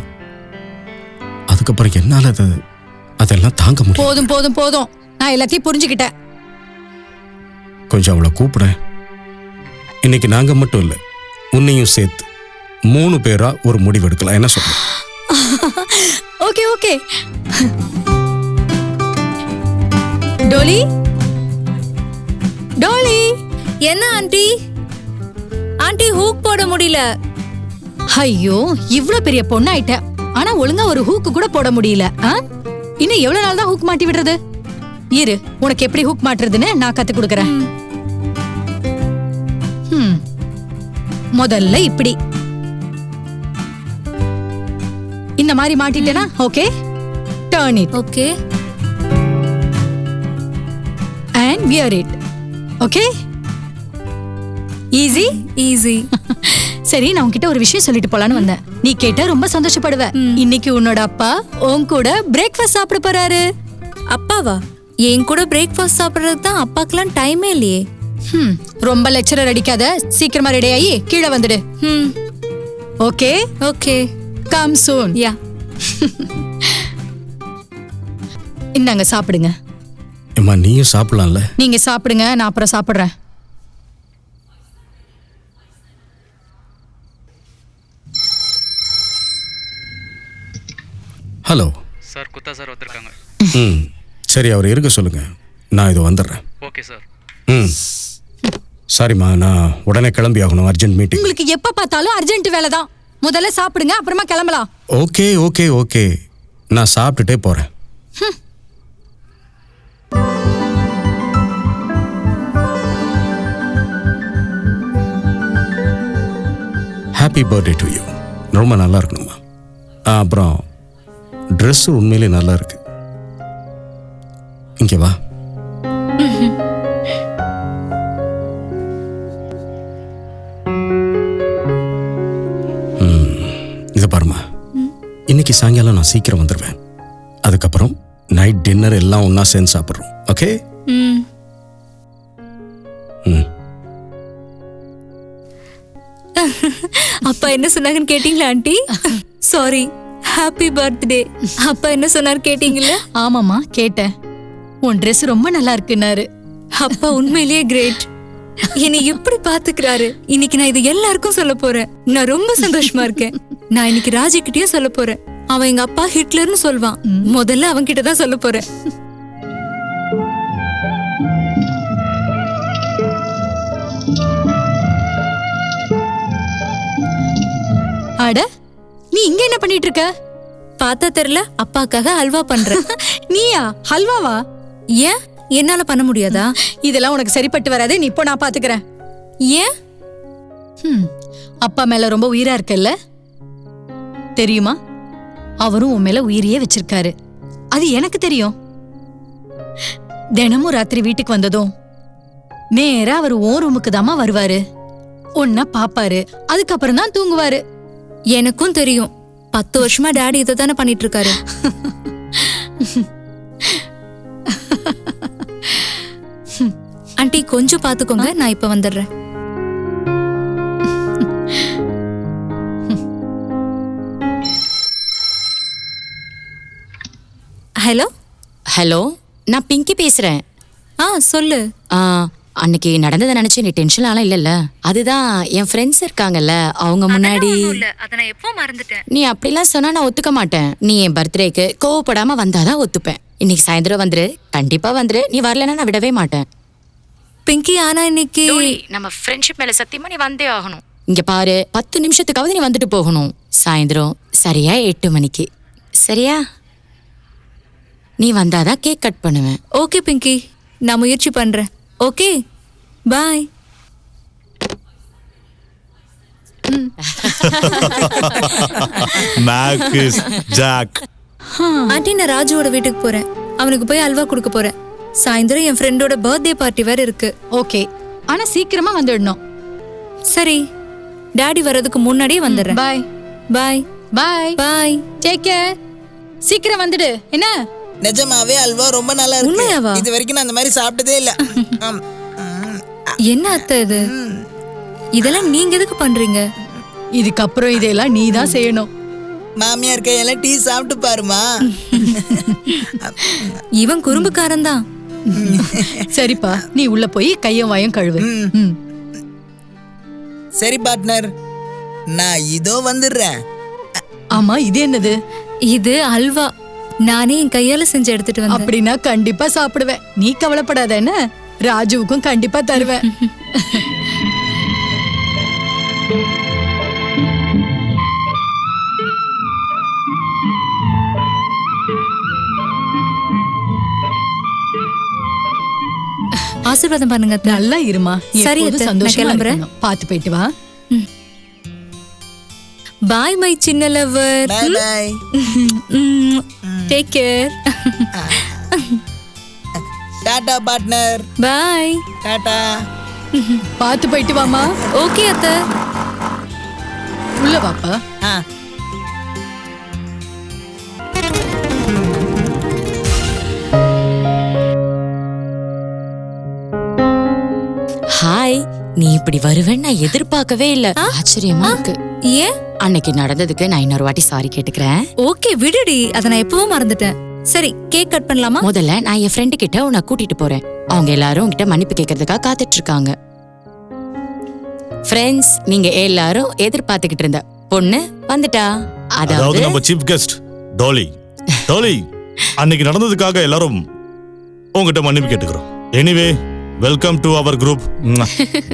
அதுக்கப்புறம் என்னால அதெல்லாம் தாங்க முடியும்.
போதும் போதும் போதும், நான் எல்லாத்தையும் புரிஞ்சுக்கிட்டேன்.
கொஞ்சம் அவளை கூப்பிட. இன்னைக்கு நாங்க மட்டும் இல்ல, உன்னையும் சேர்த்து 3 பேரா ஒரு முடிவு எடுக்கலாம். என்ன சொல்ற?
Okay okay. Dolly, Dolly.
என்ன ஆண்டி? ஆண்டி ஹூக் போட முடியல.
ஐயோ, இவ்ளோ பெரிய பொண்ணு ஆயிட்ட, ஆனா ஒழுங்கா ஒரு ஹூக்கு கூட போட முடியல. இன்னும் எவ்வளவு நாள் தான் ஹூக் மாட்டி விடுறது? இரு, உனக்கு எப்படி ஹூக் மாட்டுறதுன்னு நான் கத்து கொடுக்கறேன். முதல்ல இப்படி இந்த மாதிரி மாட்டிட்டேனா? Okay, turn it.
Okay,
and wear it. Okay, easy easy. சரி, நான் உன்கிட்ட ஒரு விஷயம் சொல்லிட்டு போலான்னு வந்தேன். நீ கேட்டா ரொம்ப சந்தோஷப்படுவ. இன்னைக்கு உன்னோட அப்பா உன் கூட பிரேக்ஃபாஸ்ட் சாப்பிட போறாரு.
அப்பாவா? என் கூட பிரேக்ஃபாஸ்ட் சாப்பிடுறதுக்கு தான் அப்பாக்கெல்லாம் டைமே இல்லையே.
ரொம்ப லெக்சரர் அடிக்காத, சீக்கிரமா ரெடி ஆகி கீழே வந்துடு. Okay
okay,
come soon.
Yeah.
இந்தாங்க சாப்பிடுங்க.
அம்மா, நீயும் சாப்பிடலாம்ல?
நீங்க சாப்பிடுங்க, நான் அப்புறம் சாப்பிடுறேன்.
ஹலோ
சார், குத்தா சார் வந்திருக்காங்க.
சரி, அவர் இருக்க சொல்லுங்க, நான் இது வந்துடுறேன்.
Okay sir.
சாரிம்மா, நான் உடனே கிளம்பி ஆகணும், அர்ஜென்ட் மீட்டிங்.
உங்களுக்கு எப்ப பார்த்தாலும் அர்ஜென்ட் வேலை தான். முதல்ல சாப்பிடுங்க, அப்புறமா கிளம்பலாம்.
ஓகே ஓகே ஓகே, நான் சாப்பிட்டுட்டே போறேன். Happy birthday to you. ரொம்ப நல்லா இருக்கணுமா. அப்புறம் ட்ரெஸ் உண்மையிலே நல்லா இருக்கு. இங்கே வா. இதை பாருமா, இன்னைக்கு சாயங்காலம் நான் சீக்கிரம் வந்துடுவேன். அதுக்கப்புறம் நைட் டின்னர் எல்லாம் ஒன்னா சேர்ந்து சாப்பிட்றோம். ஓகே?
அப்பா என்ன சொன்னாங்கன்னு கேட்டீங்களா ஆண்டி? Sorry, happy birthday. அப்பா என்ன சொன்னார் கேட்டீங்களா?
ஆமாமா, கேட்டேன். உன் ட்ரெஸ் ரொம்ப நல்லா இருக்குன்னாரு.
அப்பா உண்மையிலேயே கிரேட். என்னை எப்படி பாத்துக்கிறாரு. இன்னைக்கு நான் இது எல்லாருக்கும் சொல்ல போறேன். நான் ரொம்ப சந்தோஷமா இருக்கேன். நான் இன்னைக்கு ராஜி கிட்டயும் சொல்ல போறேன். அவன் எங்க அப்பா ஹிட்லர்னு சொல்வான். முதல்ல அவன் கிட்ட தான் சொல்ல போறேன்.
அட, நீ இங்க என்ன பண்ணிட்டு இருக்க?
பார்த்தா தெரியல, அப்பாக்காக ஹல்வா பண்றேன்.
நீயா? ஹல்வாவா?
ஏன், என்னால பண்ண முடியாதா?
இதெல்லாம் உனக்கு சரிப்பட்டு வராது. நீ இப்போ நான் பாத்துக்கிறேன்.
ஏன்?
அப்பா மேல ரொம்ப உயிரா இருக்கல்ல, தெரியுமா? அவரும் உன் மேல உயிரியே வச்சிருக்காரு. அது எனக்கு தெரியும். தினமும் ராத்திரி வீட்டுக்கு வந்ததும் நேரா அவர் ஓ ரூமுக்கு தாமா வருவாரு. உன்ன பாப்பாரு, அதுக்கப்புறம் தான் தூங்குவாரு.
எனக்கும் தெரியும். 10 வருஷமா டாடி இதை தானே பண்ணிட்டு இருக்காரு. ஆண்டி கொஞ்சம் பாத்துக்கோங்க, நான் இப்ப வந்துடுறேன். ஹலோ
ஹலோ, நான் பிங்கி பேசுறேன்.
சொல்லு.
அன்னைக்கு நடந்ததை நினைச்சு நீ டென்ஷன் ஆலாம் இல்லல்ல? அதுதான் என் ஃப்ரெண்ட்ஸ் இருக்காங்கல்ல, அவங்க முன்னாடி நீ அப்படிலாம் சொன்னா நான் ஒத்துக்க மாட்டேன். நீ என் பர்த்டேக்கு கோவப்படாம வந்தாதான் ஒத்துப்பேன். இன்னைக்கு சாயந்தரம் வந்துரு, கண்டிப்பா வந்துரு. நீ வரலன்னா நான் விடவே மாட்டேன்.
பிங்கி, ஆனா இன்னைக்கு
நம்ம ஃப்ரெண்ட்ஷிப் மேல சத்தியமா நீ வந்தே ஆகணும். இங்க பாரு, 10 நிமிஷத்துக்காவது நீ வந்துட்டு போகணும். சாயந்தரம் சரியா 8 மணிக்கு, சரியா? நீ வந்தாதான் கேக் கட் பண்ணுவேன்.
ஓகே பிங்கி, நான் முயற்சி பண்றேன். ஓகே, பாய். ஆண்டி, நான் ராஜுவோட வீட்டுக்கு போறேன். அவனுக்கு போய் அல்வா கொடுக்க போறேன். சாயந்தரம் என் ஃப்ரெண்டோட பர்த்டே பார்ட்டி வேற இருக்கு.
ஓகே, ஆனா சீக்கிரமா வந்துடணும்.
சரி, டாடி வர்றதுக்கு முன்னாடியே வந்துடுறேன்.
Bye
bye
bye
bye.
Take care. சீக்கிரம் வந்துடு. என்ன?
நிஜமாவே அல்வா ரொம்ப நல்லா இருக்கு.
உண்மையாவா?
இது வரைக்கும் நான் அந்த மாதிரி சாப்பிட்டதே இல்ல.
என்ன அத்தை இது? இதெல்லாம் நீங்க எதுக்கு பண்றீங்க?
இதுக்கப்புறம் இதெல்லாம் நீ தான் செய்யணும்.
மாமியார் கையெல்லாம் டீ சாப்பிட்டு பாருமா.
இவன் குறும்புக்காரன் தான்.
சரிப்பா, நீ உள்ள போய் கையும் வாயும் கழுவு.
சரி பார்ட்னர், நான் இதோ வந்துடுறேன்.
ஆமா, இது என்னது?
இது அல்வா. நானே என் கையால செஞ்சு எடுத்துட்டு வந்தேன்.
அப்படின்னா கண்டிப்பா சாப்பிடுவேன். நீ கவலைப்படாத. என்ன, ராஜுவுக்கும் கண்டிப்பா தருவேன்.
ஆசீர்வாதம் பண்ணுங்க.
நல்லா இருமா.
சரி,
சந்தோஷமா
கிளம்புறேன்.
பாத்து போயிட்டு வா.
பாய் மை சின்ன lover.
Bye bye.
Take care.
Tata partner.
Bye.
Tata.
பாத்து போயிட்டு வாமா.
ஓகே அத்தை.
உள்ள வாப்பா.
ஹாய், நீ இப்படி வருவேன்னு நான் எதிர்பார்க்கவே இல்ல. ஆச்சரியமா இருக்கு.
ஏன்?
அன்னைக்கு நடந்ததுக்கு நான் இன்னொரு வாட்டி சாரி கேட்டுக்கிறேன்.
ஓகே, விடுடி. அத நான் எப்பவும் மறந்துட்டேன். சரி, கேக் கட் பண்ணலாமா?
முதல்ல நான் என் ஃப்ரெண்டு கிட்ட உன்னை கூட்டிட்டு போறேன். அவங்க எல்லாரும் உன்கிட்ட மன்னிப்பு கேட்கறதுக்காக காத்துட்டு இருக்காங்க. ஃப்ரெண்ட்ஸ், நீங்க எல்லாரும் எதிர்பார்த்துக்கிட்டு இருந்த பொண்ணு வந்துட்டா.
அதாவது நம்ம சீஃப் கெஸ்ட் டாலி. டாலி, அன்னைக்கு நடந்ததுக்காக எல்லாரும் உங்ககிட்ட மன்னிப்பு கேட்டுக்கிறோம். Anyway, welcome to our group.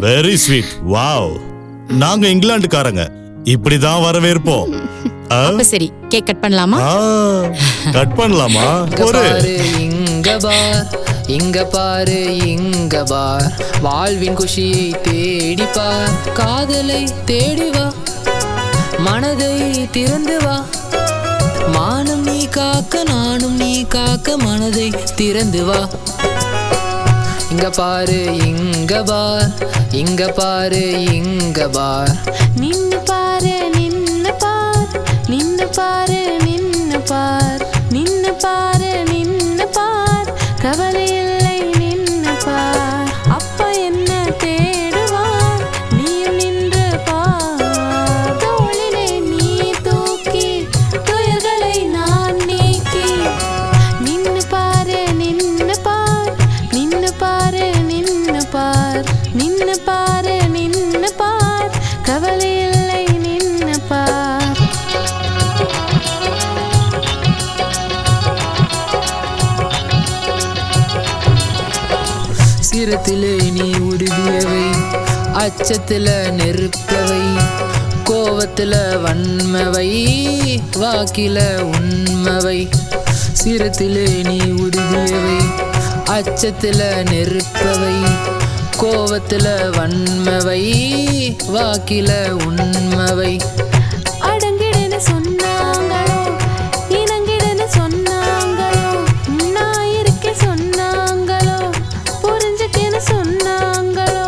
Very sweet. Wow, நாங்க இங்கிலாந்துக்காரங்க, இப்படிதான் வரவேற்போம்.
அப்ப சரி, கேக் கட் பண்ணலாமா?
கட் பண்ணலாமா? ஒரு
இங்க பார், இங்க பாரு, இங்க பார், வாழ்வின் குஷியை தேடி பார், காதலை தேடி வா, மனதை திறந்து வா, மானம் நீ காக்க, நானும் நீ காக்க, மனதை திறந்து வா. இங்க பாரு, இங்க பார், இங்க பாரு, இங்க பார்,
நின்னு பாரு, நின்னு பார், நின்னு பாரு, நின்னு பார், நின்னு பாரு, நின்னு பார், கவலை இல்லை, நின்னு பார், அப்பா என்ன தேடுவார், நீயும் நின்று பார், தோளிலே நீ தூக்கி, துயர்களை நான் நீக்கி, நின்னு பாரு, நின்னு பார், நின்னு பாரு, நின்னு பார், நின்னு பாரு, நின்னு பார், கவலை இல்லை, நின்னு பார்.
சிரத்திலே நீ உறுதியவை, அச்சத்துல நெருப்பவை, கோவத்துல வன்மவை, வாக்கில உண்மவை. சிரத்திலே நீ உறுதியவை, அச்சத்துல நெருப்பவை, கோவத்துல வன்மவை, வாக்கில உண்மவை.
அடங்கிடுன்னு சொன்னாங்களோ, இணங்கிடுன்னு சொன்னாங்களோ, நான் இருக்க சொன்னாங்களோ, புரிஞ்சுக்கின்னு சொன்னாங்களோ,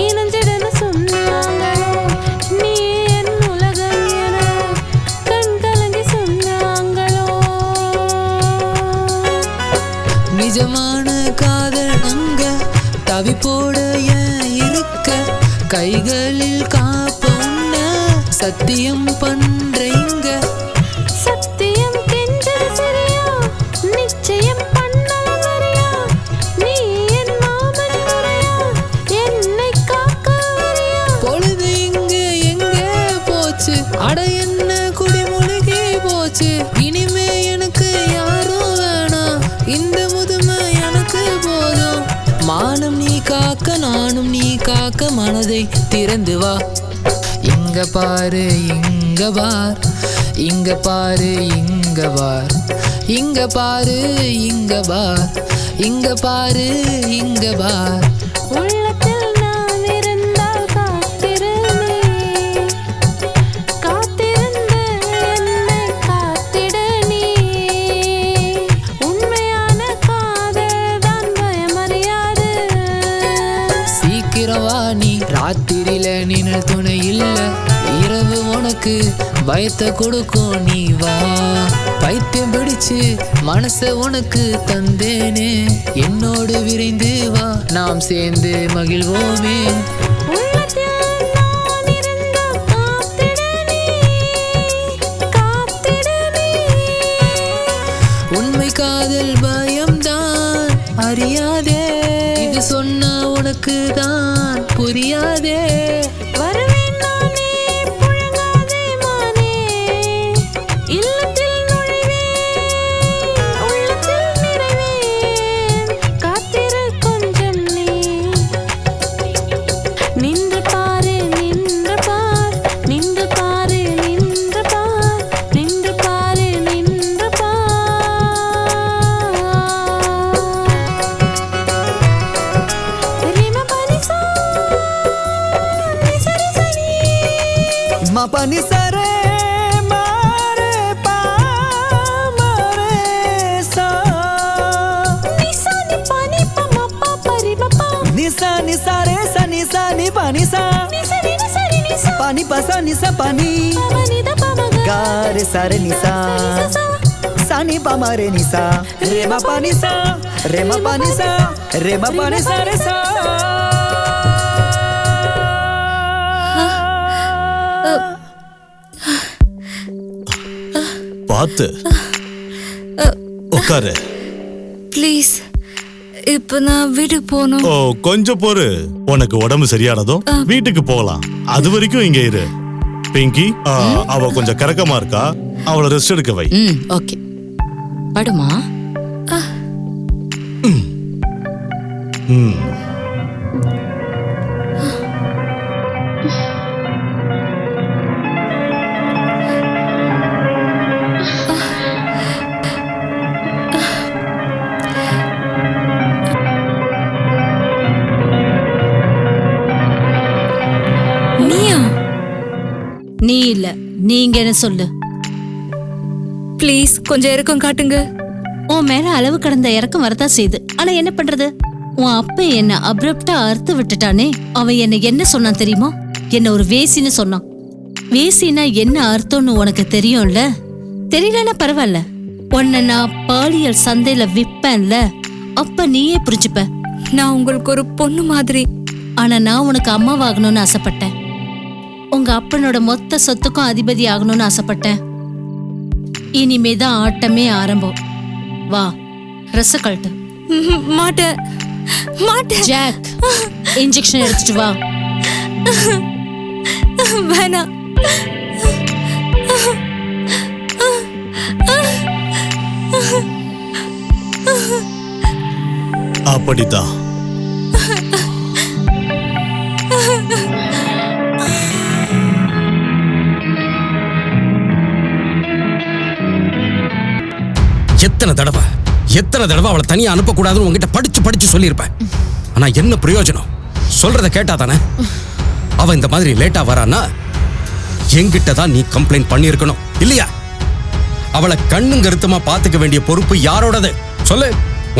இணைஞ்சிடுன்னு சொன்னாங்களோ, நீ என் உலகம் என கண் கலங்கி சொன்னாங்களோ.
நிஜமான காதல் அங்க ஆவி போட ஏன் இருக்க கைகளில் காப்ப உன்ன சத்தியம் பண்றீங்க
சத்தியம் கெஞ்சல் சரியா நிச்சயம் பண்ணல் வரியா நீ என் மாமன் வரையா என்னை காக்க வரியா
பொழுது இங்க எங்க போச்சு அட என்ன குடிமொழிகி போச்சு இனிமே எனக்கு யாரும் வேணாம் இந்த முதுமை எனக்கு போதும் மானம் நீ காக்க நானும் நீ காக்க மனதை திறந்து வா இங்க பாரு இங்க பார் இங்க பாரு இங்க பார் இங்க பாரு இங்க பார் இங்க பாரு இங்க பார்
உள்ளத்தில் நான் இருந்தால் காத்திருந்தே காத்திருந்து என்னை காத்திட நீ உண்மையான காதல் தான் பயமறியாது
சீக்கிரம் வா நீ ராத்திரியில நிழல் துணை இல்ல இரவு உனக்கு பயத்தை கொடுக்கும் நீ வா பைத்தியம் பிடிச்சு மனச உனக்கு தந்தேனே என்னோடு விரைந்து வா நாம் சேர்ந்து மகிழ்வோமே
உள்ளத்தில் நான் இருந்தால் காத்திட நீ காத்திட நீ
உண்மை காதல் பயம்தான் அறியாதே இது சொன்னா உனக்கு தான் புரியாதே
வருவேன் நானே புழங்காதே மானே இல்லத்தில் நுழைவேன் உள்ளத்தில் நிறைவேன் காத்திரு கொஞ்சம் நீ நின்று பாரு நின்று பார் நின்று பாரு நின்று பார் நின்று பாரு நின்று பார் ரிம பனிசா நிசரி சனி
மா பனி சரே மாரே பா மாரே சா
நிசா நி பனி ப ம ப பரி ம ப
நிசா நிசா ரே சா நிசா நி பனி சா
நிசரி நிசரி நிசா
பனி பசா நிசா பனி
ப நி த ப ம க
गा रे सा रे निसा सा नि पा मा रे निसा रे मा पा निसा रे मा पा निसा रे मा पा निसा रे सा
பார்த்து உட்காரு.
ப்ளீஸ் இப்போ நான் வீட்டுக்கு போகணும்.
ஓ கொஞ்சம் பொறு, உனக்கு உடம்பு சரியானதும் வீட்டுக்கு போகலாம். அது வரைக்கும் இங்க இரு. பிங்கி அவ கொஞ்சம் கரக்கமா இருக்கா, அவளை ரெஸ்ட் எடுக்க வை.
ஓகே படுமா.
நீ இல்ல, நீங்க என்ன சொல்லு.
ப்ளீஸ் கொஞ்சம் இறக்கம் காட்டுங்க.
உன் மேல அளவு கடந்த இறக்கம் வரதான் செய்யுது. ஆனா என்ன பண்றது, உன் அப்ப என்ன அப்ரப்டா அறுத்து விட்டுட்டானே. அவன் என்ன சொன்னான் தெரியுமா? என்ன ஒரு வேசின்னு சொன்னான். வேசினா என்ன அர்த்தம்னு உனக்கு தெரியும்ல? தெரியலன்னா பரவாயில்ல, உன்னை நான் பாலியல் சந்தையில விப்பேன்ல, அப்ப நீயே புரிஞ்சுப்ப.
நான் உங்களுக்கு ஒரு பொண்ணு மாதிரி.
ஆனா நான் உனக்கு அம்மாவாகணும்னு ஆசைப்பட்டேன். உங்க அப்பனோட மொத்த சொத்துக்கும் அதிபதி ஆகணும்னு ஆசைப்பட்டேன். இனிமேதான் ஆட்டமே ஆரம்பம். வா, ட்ரெஸ் கழட்டு.
மாட்டேன் மாட்டேன்.
ஜாக், இன்ஜெக்ஷன் எடுத்துட்டு வா.
வேணாம்.
அப்படிதான்.
எத்தனை தடவை அவளை தனியா அனுப்பக்கூடாதுன்னு உங்ககிட்ட படிச்சு சொல்லியிருப்பேன். ஆனா என்ன பிரயோஜனம்? சொல்றத கேட்டா தானே. அவ இந்த மாதிரி லேட்டா வரான்னா என்கிட்ட தான் நீ கம்ப்ளைண்ட் பண்ணியிருக்கணும் இல்லையா? அவளை கண்ணும் கருத்துமா பாத்துக்க வேண்டிய பொறுப்பு யாரோடது சொல்லு?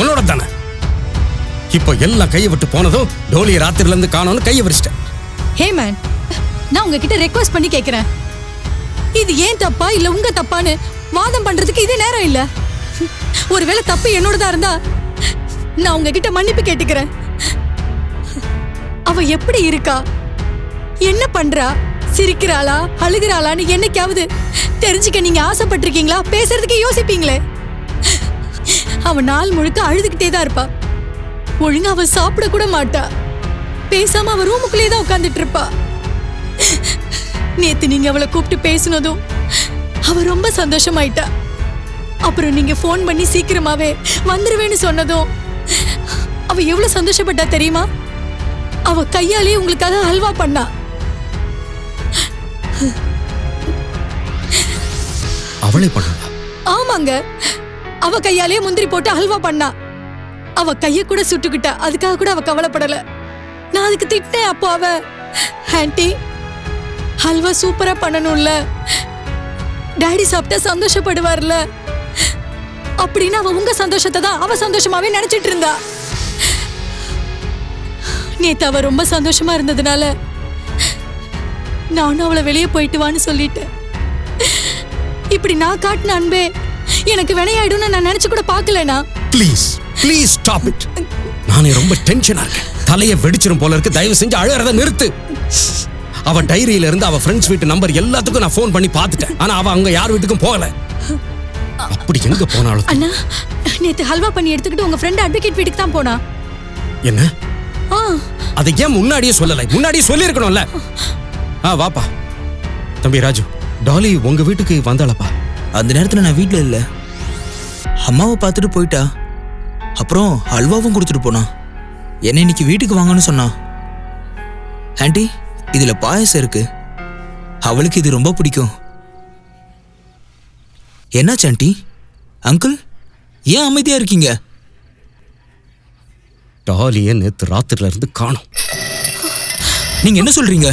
உன்னோட தானே. இப்போ எல்லாம் கையை விட்டு போனதும் டோலியை ராத்திரில இருந்து காணோன்னு கையை விரிச்சிட்டேன்.
ஹே மேன், நான் உங்ககிட்ட ரெக்வெஸ்ட் பண்ணி கேட்கிறேன். இது ஏன் தப்பா இல்ல உங்க தப்பான்னு வாதம் பண்றதுக்கு இது நேரம் இல்ல. ஒருவேளை தப்பு என்னோடதா இருந்தா நான் உங்ககிட்ட மன்னிப்பு கேட்டுக்கிறேன். அவ எப்படி இருக்கா, என்ன பண்றா, சிரிக்கிறாளா அழுகிறாளான்னு என்னைக்காவது தெரிஞ்சுக்க நீங்க ஆசைப்பட்டிருக்கீங்களா? பேசுறதுக்கு யோசிப்பீங்களே. அவ நாள் முழுக்க அழுதுகிட்டே தான் இருப்பா. ஒழுங்கா அவ சாப்பிட கூட மாட்டா. பேசாம அவ ரூமுக்குள்ளே தான் உட்கார்ந்துட்டு இருப்பா. நேத்து நீங்க அவளை கூப்பிட்டு பேசினதும் அவ ரொம்ப சந்தோஷமாயிட்டா. அப்புறம் நீங்க ஃபோன் பண்ணி சீக்கிரமாவே வந்துருவேன்னு சொன்னதும் அவ எவ்வளவு சந்தோஷப்பட்டா தெரியுமா? அவ கையாலேயே உங்களுக்காக ஹல்வா பண்ணா.
அவளே பண்ணா?
ஆமாங்க, அவ கையாலேயே முந்திரி போட்டு ஹல்வா பண்ணா. அவ கைய கூட சுட்டுக்கிட்டா. அதுக்காக கூட அவ கவலைப்படல. நான் அதுக்கு திட்டேன். அப்போ அவ, ஆன்ட்டி ஹல்வா சூப்பரா பண்ணணும்ல, டாடி சாப்பிட்டா சந்தோஷப்படுவார்ல அப்படின்னு அவ உங்க சந்தோஷத்தை தான் அவ சந்தோஷமாவே நினைச்சிட்டு இருந்தா. நேத்து அவ ரொம்ப சந்தோஷமா இருந்ததுனால நானும் அவளை வெளியே போயிட்டு வான்னு சொல்லிட்டேன். இப்படி நான் காட்டின அன்பே எனக்கு வினையாயிடும்னு நான் நினைச்சு கூட பார்க்கலனா.
Please please stop it. நானே ரொம்ப டென்ஷனா இருக்கேன். தலையை வெடிச்சிரும் போல இருக்கு. தயவு செஞ்சு அழறத நிறுத்து. அவ டைரியில இருந்து அவ ஃப்ரெண்ட்ஸ் வீட்டு நம்பர் எல்லாத்துக்கும் நான் ஃபோன் பண்ணி பார்த்துட்டேன். ஆனா அவ அங்க யார் வீட்டுக்கும் போகல. அப்படி எங்க போனாலும்
அண்ணா, நேத்து ஹல்வா பண்ணி எடுத்துக்கிட்டு உங்க ஃப்ரெண்ட் அட்வொகேட் வீட்டுக்கு தான் போனா.
என்ன? அதை ஏன் முன்னாடியே சொல்லலை? முன்னாடியே சொல்லியிருக்கணும்ல. வாப்பா. தம்பி ராஜு, டாலி உங்க வீட்டுக்கு வந்தாளப்பா?
அந்த நேரத்துல நான் வீட்ல இல்ல. அம்மாவை பார்த்துட்டு போயிட்டா. அப்புறம் ஹல்வாவும் கொடுத்துட்டு போனா. என்ன இன்னைக்கு வீட்டுக்கு வாங்கன்னு சொன்னா. ஆண்டி, இதுல பாயசம் இருக்கு, அவளுக்கு இது ரொம்ப பிடிக்கும். என்னாச்சு ஆண்டி? அங்கிள் ஏன் அமைதியா இருக்கீங்க?
டாலியை நேத்து ராத்திரில இருந்து காணோம்.
நீங்க என்ன சொல்றீங்க?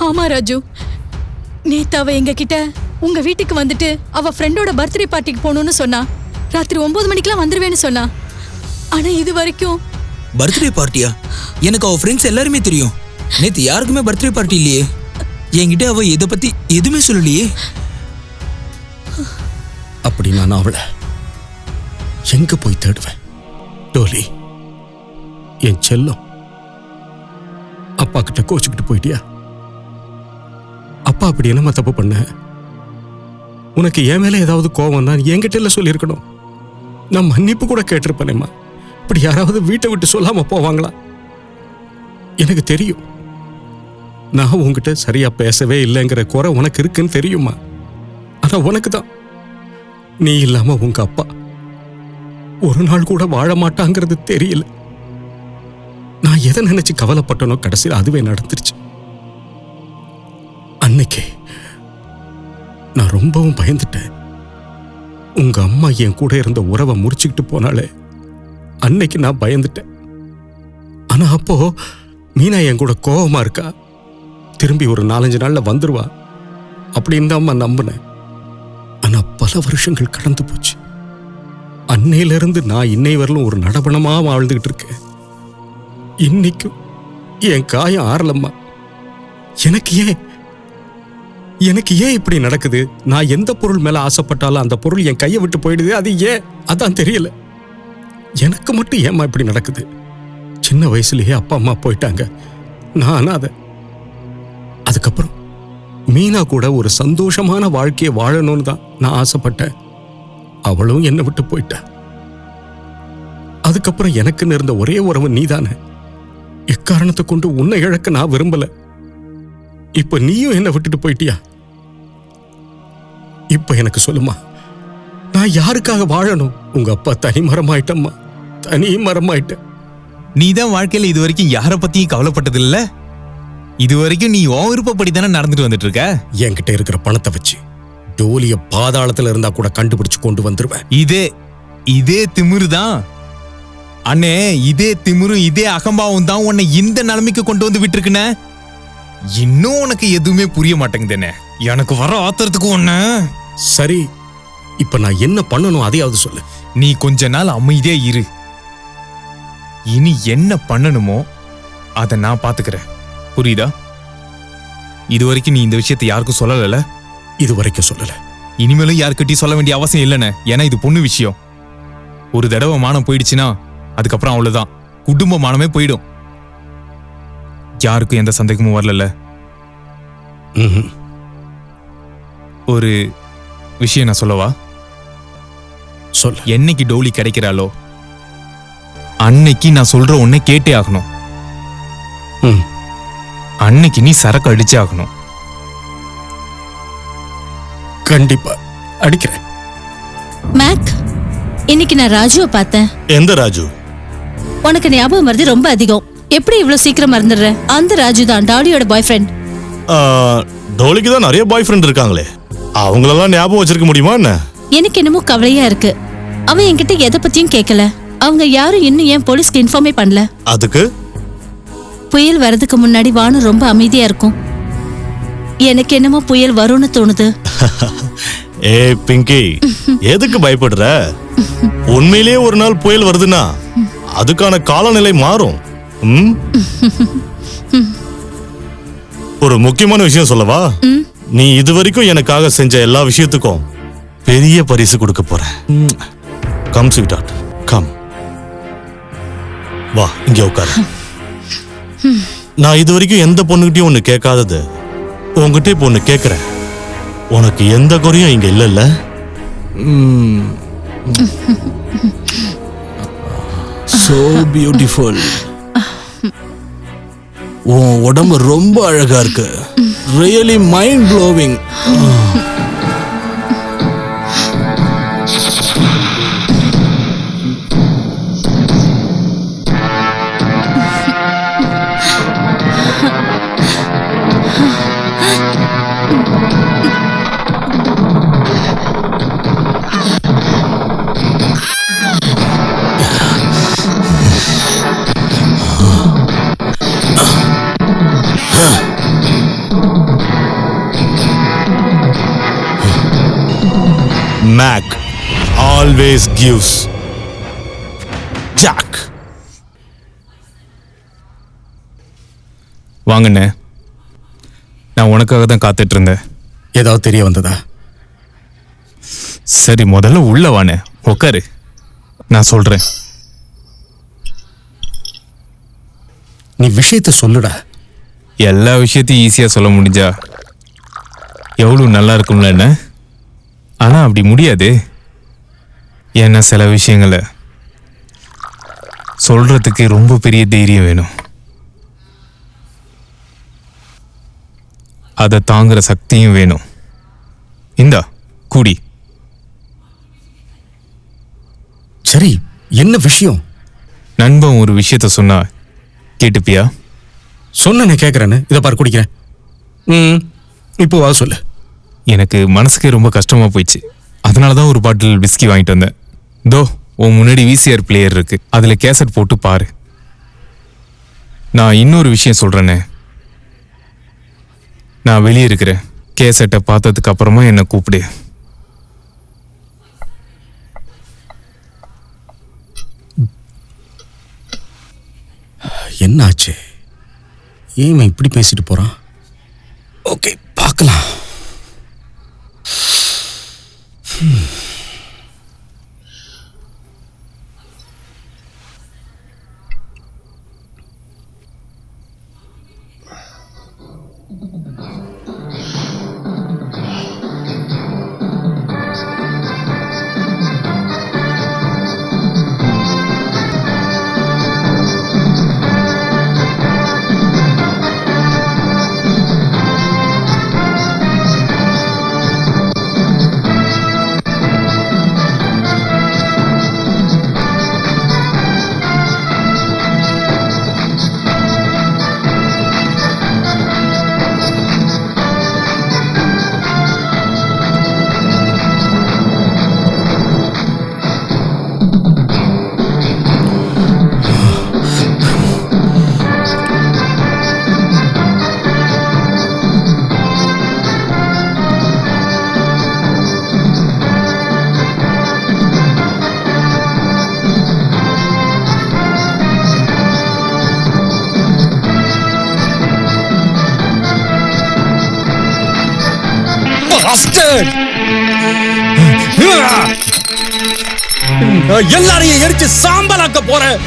ஆமா ராஜு, நேத்து அவ எங்க கிட்ட உங்க வீட்டுக்கு வந்துட்டு அவ ஃப்ரெண்டோட பர்த்டே பார்ட்டிக்கு போகணும்னு சொன்னா. ராத்திரி 9 மணிக்கெல்லாம் வந்துருவேன்னு சொன்னா. ஆனா இது வரைக்கும்
பர்த்டே பார்ட்டியா? எனக்கு அவ ஃப்ரெண்ட்ஸ் எல்லாருமே தெரியும். நேத்து யாருக்குமே பர்த்டே பார்ட்டி இல்லையே. என்கிட்ட அவ இதை பத்தி எதுவுமே சொல்லலையே.
அப்படி நான் அவளை எங்க போய் தேடுவேன்? டோலி, என் செல்லம், அப்பா கிட்ட கோச்சுக்கிட்டு போயிட்டியா? அப்பா அப்படி என்னமா தப்பு பண்ண? உனக்கு என் மேல ஏதாவது கோவம் தான் என்கிட்ட இல்ல சொல்லியிருக்கணும். நான் மன்னிப்பு கூட கேட்டிருப்பேனேம்மா. இப்படி யாராவது வீட்டை விட்டு சொல்லாம போவாங்களா? எனக்கு தெரியும், நான் உங்ககிட்ட சரியா பேசவே இல்லைங்கிற குறை உனக்கு இருக்குன்னு தெரியுமா? ஆனா உனக்கு தான் நீ இல்லாம உங்க அப்பா ஒரு நாள் கூட வாழ மாட்டாங்கிறது தெரியல. நான் எதை நினைச்சு கவலைப்பட்டனோ கடைசியில் அதுவே நடந்துருச்சு. அன்னைக்கு நான் ரொம்பவும் பயந்துட்டேன். உங்க அம்மா என் கூட இருந்த உறவை முடிச்சுக்கிட்டு போனாலே அன்னைக்கு நான் பயந்துட்டேன். ஆனா அப்போ மீனா என் கூட கோபமா இருக்கா, திரும்பி ஒரு 4-5 நாள்ல வந்துருவா அப்படின்னு தான் அம்மா நம்பினேன். ஆனா பல வருஷங்கள் கடந்து போச்சு. அன்னையில இருந்து நான் இன்னை வரலும் ஒரு நடபணமா வாழ்ந்துகிட்டு இருக்கேன். இன்னைக்கும் என் காயம் ஆறலம்மா. எனக்கு ஏன் இப்படி நடக்குது? நான் எந்த பொருள் மேல ஆசைப்பட்டாலும் அந்த பொருள் என் கையை விட்டு போயிடுது. அது ஏன்? அதான் தெரியல. எனக்கு மட்டும் ஏம்மா இப்படி நடக்குது? சின்ன வயசுலயே அப்பா அம்மா போயிட்டாங்க, நான் அனாதை. அதுக்கப்புறம் மீனா கூட ஒரு சந்தோஷமான வாழ்க்கையை வாழணும்னு தான் நான் ஆசைப்பட்டேன். அவளும் என்னை விட்டு போயிட்டா. அதுக்கப்புறம் எனக்குன்னு இருந்த ஒரே உறவு நீதானே. எக்காரணத்தை கொண்டு உன்னை இழக்க நான் விரும்பல. இப்ப நீயும் என்னை விட்டுட்டு போயிட்டியா? இப்ப எனக்கு சொல்லுமா, நான் யாருக்காக வாழணும்? உங்க அப்பா தனி மரமாயிட்டம்மா, தனி மரமாயிட்ட.
நீ தான் வாழ்க்கையில இது வரைக்கும் யாரை பத்தியும் கவலைப்பட்டது இல்ல. இது வரைக்கும் நீ உன் விருப்பப்படி தானே நடந்துட்டு வந்துட்டு இருக்க.
என்கிட்ட இருக்கிற பணத்தை வச்சு டோலிய பாதாளத்துல இருந்தா கூட கண்டுபிடிச்சு கொண்டு வந்துருவேன்.
இதே திமிரு தான் அண்ணே. இதே திமிரும் இதே அகம்பாவும் தான் உன்னை இந்த நிலைமைக்கு கொண்டு வந்து விட்டுருக்குன. இன்னும் உனக்கு எதுவுமே புரிய மாட்டேங்குதுன்னு எனக்கு வர ஆத்திரத்துக்கு ஒண்ணு.
சரி, இப்ப நான் என்ன பண்ணணும் அதையாவது சொல்லு.
நீ கொஞ்ச நாள் அமைதியா இரு. இனி என்ன பண்ணணுமோ அதை நான் பாத்துக்கிறேன், புரியுதா? இது வரைக்கும் நீ இந்த விஷயத்தை யாருக்கும் சொல்லல.
இது வரைக்கும் சொல்லல.
இனிமேலும் யாருக்கிட்டையும் சொல்ல வேண்டிய அவசியம் இல்லைன்னு. ஏன்னா இது பொண்ணு விஷயம். ஒரு தடவை மானம் போயிடுச்சுன்னா அதுக்கப்புறம் அவ்வளவுதான், குடும்ப மானமே போயிடும். யாருக்கும் எந்த சந்தேகமும் வரல. ஒரு விஷயம் நான் சொல்லவா?
சொல்.
என்னைக்கு டோலி கிடைக்கிறாளோ அன்னைக்கு நான் சொல்ற ஒன்னை கேட்டே ஆகணும். அன்னைக்கு நீ சரக்கு அடிச்சே ஆகணும்.
கண்டிப்பா அடிக்கிறேன்.
மேக், இன்னைக்கு நான் ராஜுவை பார்த்தேன்.
எந்த ராஜு?
உனக்கு ஞாபகம் மறதி ரொம்ப அதிகம். எப்படி இவ்வளவு சீக்கிரம் மறந்துடுற? அந்த ராஜு தான், டாலியோட பாய் ஃப்ரெண்ட்.
டோலிக்கு தான் நிறைய பாய் ஃப்ரெண்ட் இருக்காங்களே, அவங்களெல்லாம் ஞாபகம் வச்சிருக்க முடியுமா என்ன?
எனக்கு என்னமோ கவலையா இருக்கு. அவன் என்கிட்ட எதை பத்தியும் கேட்கல. அவங்க யாரும் இன்னும் ஏன் போலீஸ்க்கு இன்ஃபார்மே பண்ணல?
அதுக்கு
புயல் வரதுக்கு முன்னாடி வானம் ரொம்ப அமைதியா இருக்கும். எனக்கு என்னமோ புயல் வரும்னு தோணுது.
ஏ பிங்கி, எதுக்கு பயப்படுற? உண்மையிலேயே ஒரு நாள் புயல் வருதுன்னா அதுக்கான காலநிலை மாறும். ஒரு முக்கியமான விஷயம் சொல்லவா? நீ இதுவரைக்கும் எனக்காக செஞ்ச எல்லா விஷயத்துக்கும் பெரிய பரிசு கொடுக்க போறேன். Come sweetheart, come. வா, இங்க உட்காரு. நான் இதுவரைக்கும் எந்த பொண்ணுகிட்டயும் ஒண்ணு கேட்காதது உங்ககிட்ட இப்போ ஒண்ணு கேட்கிறேன். உனக்கு எந்த குறையும் இங்க இல்லல்ல?
So beautiful. உன் உடம்பு ரொம்ப அழகா இருக்கு. Really mind blowing.
Mac always gives. Jack.
வாங்கண்ணே, நான் உனக்காக தான் காத்துட்டு இருந்தேன்.
ஏதாவது தெரிய வந்ததா?
சரி, முதல்ல உள்ள வானே, உட்காரு, நான் சொல்றேன்.
நீ விஷயத்த சொல்லுடா.
எல்லா விஷயத்தையும் ஈஸியா சொல்ல முடிஞ்சா எவ்வளவு நல்லா இருக்கும்ல என்ன? ஆனா அப்படி முடியாது. ஏன்னா சில விஷயங்களை சொல்றதுக்கு ரொம்ப பெரிய தைரியம் வேணும். அதை தாங்குற சக்தியும் வேணும். இந்தா கூடி.
சரி, என்ன விஷயம்?
நண்பன் ஒரு விஷயத்த சொன்னா கேட்டுப்பியா?
சொன்ன கேட்கறேன்னு. இதை பாரு, குடிக்கிறேன். இப்போ வா சொல்லு.
எனக்கு மனசுக்கே ரொம்ப கஷ்டமா போயிடுச்சு. அதனால தான் ஒரு பாட்டில் விஸ்கி வாங்கிட்டு வந்தேன். தோ உன் முன்னாடி விசிஆர் பிளேயர் இருக்கு, அதுல கேசட் போட்டு பாரு. நான் இன்னொரு விஷயம் சொல்றேனே, நான் வெளியே இருக்கிறேன். கேசட்டை பார்த்ததுக்கு அப்புறமா என்னை கூப்பிடு.
என்னாச்சு? ஏன் இப்படி பேசிட்டு போறான்? ஓகே, பார்க்கலாம். எல்லாரையும் எரிச்சு சாம்பலாக்க போறேன்.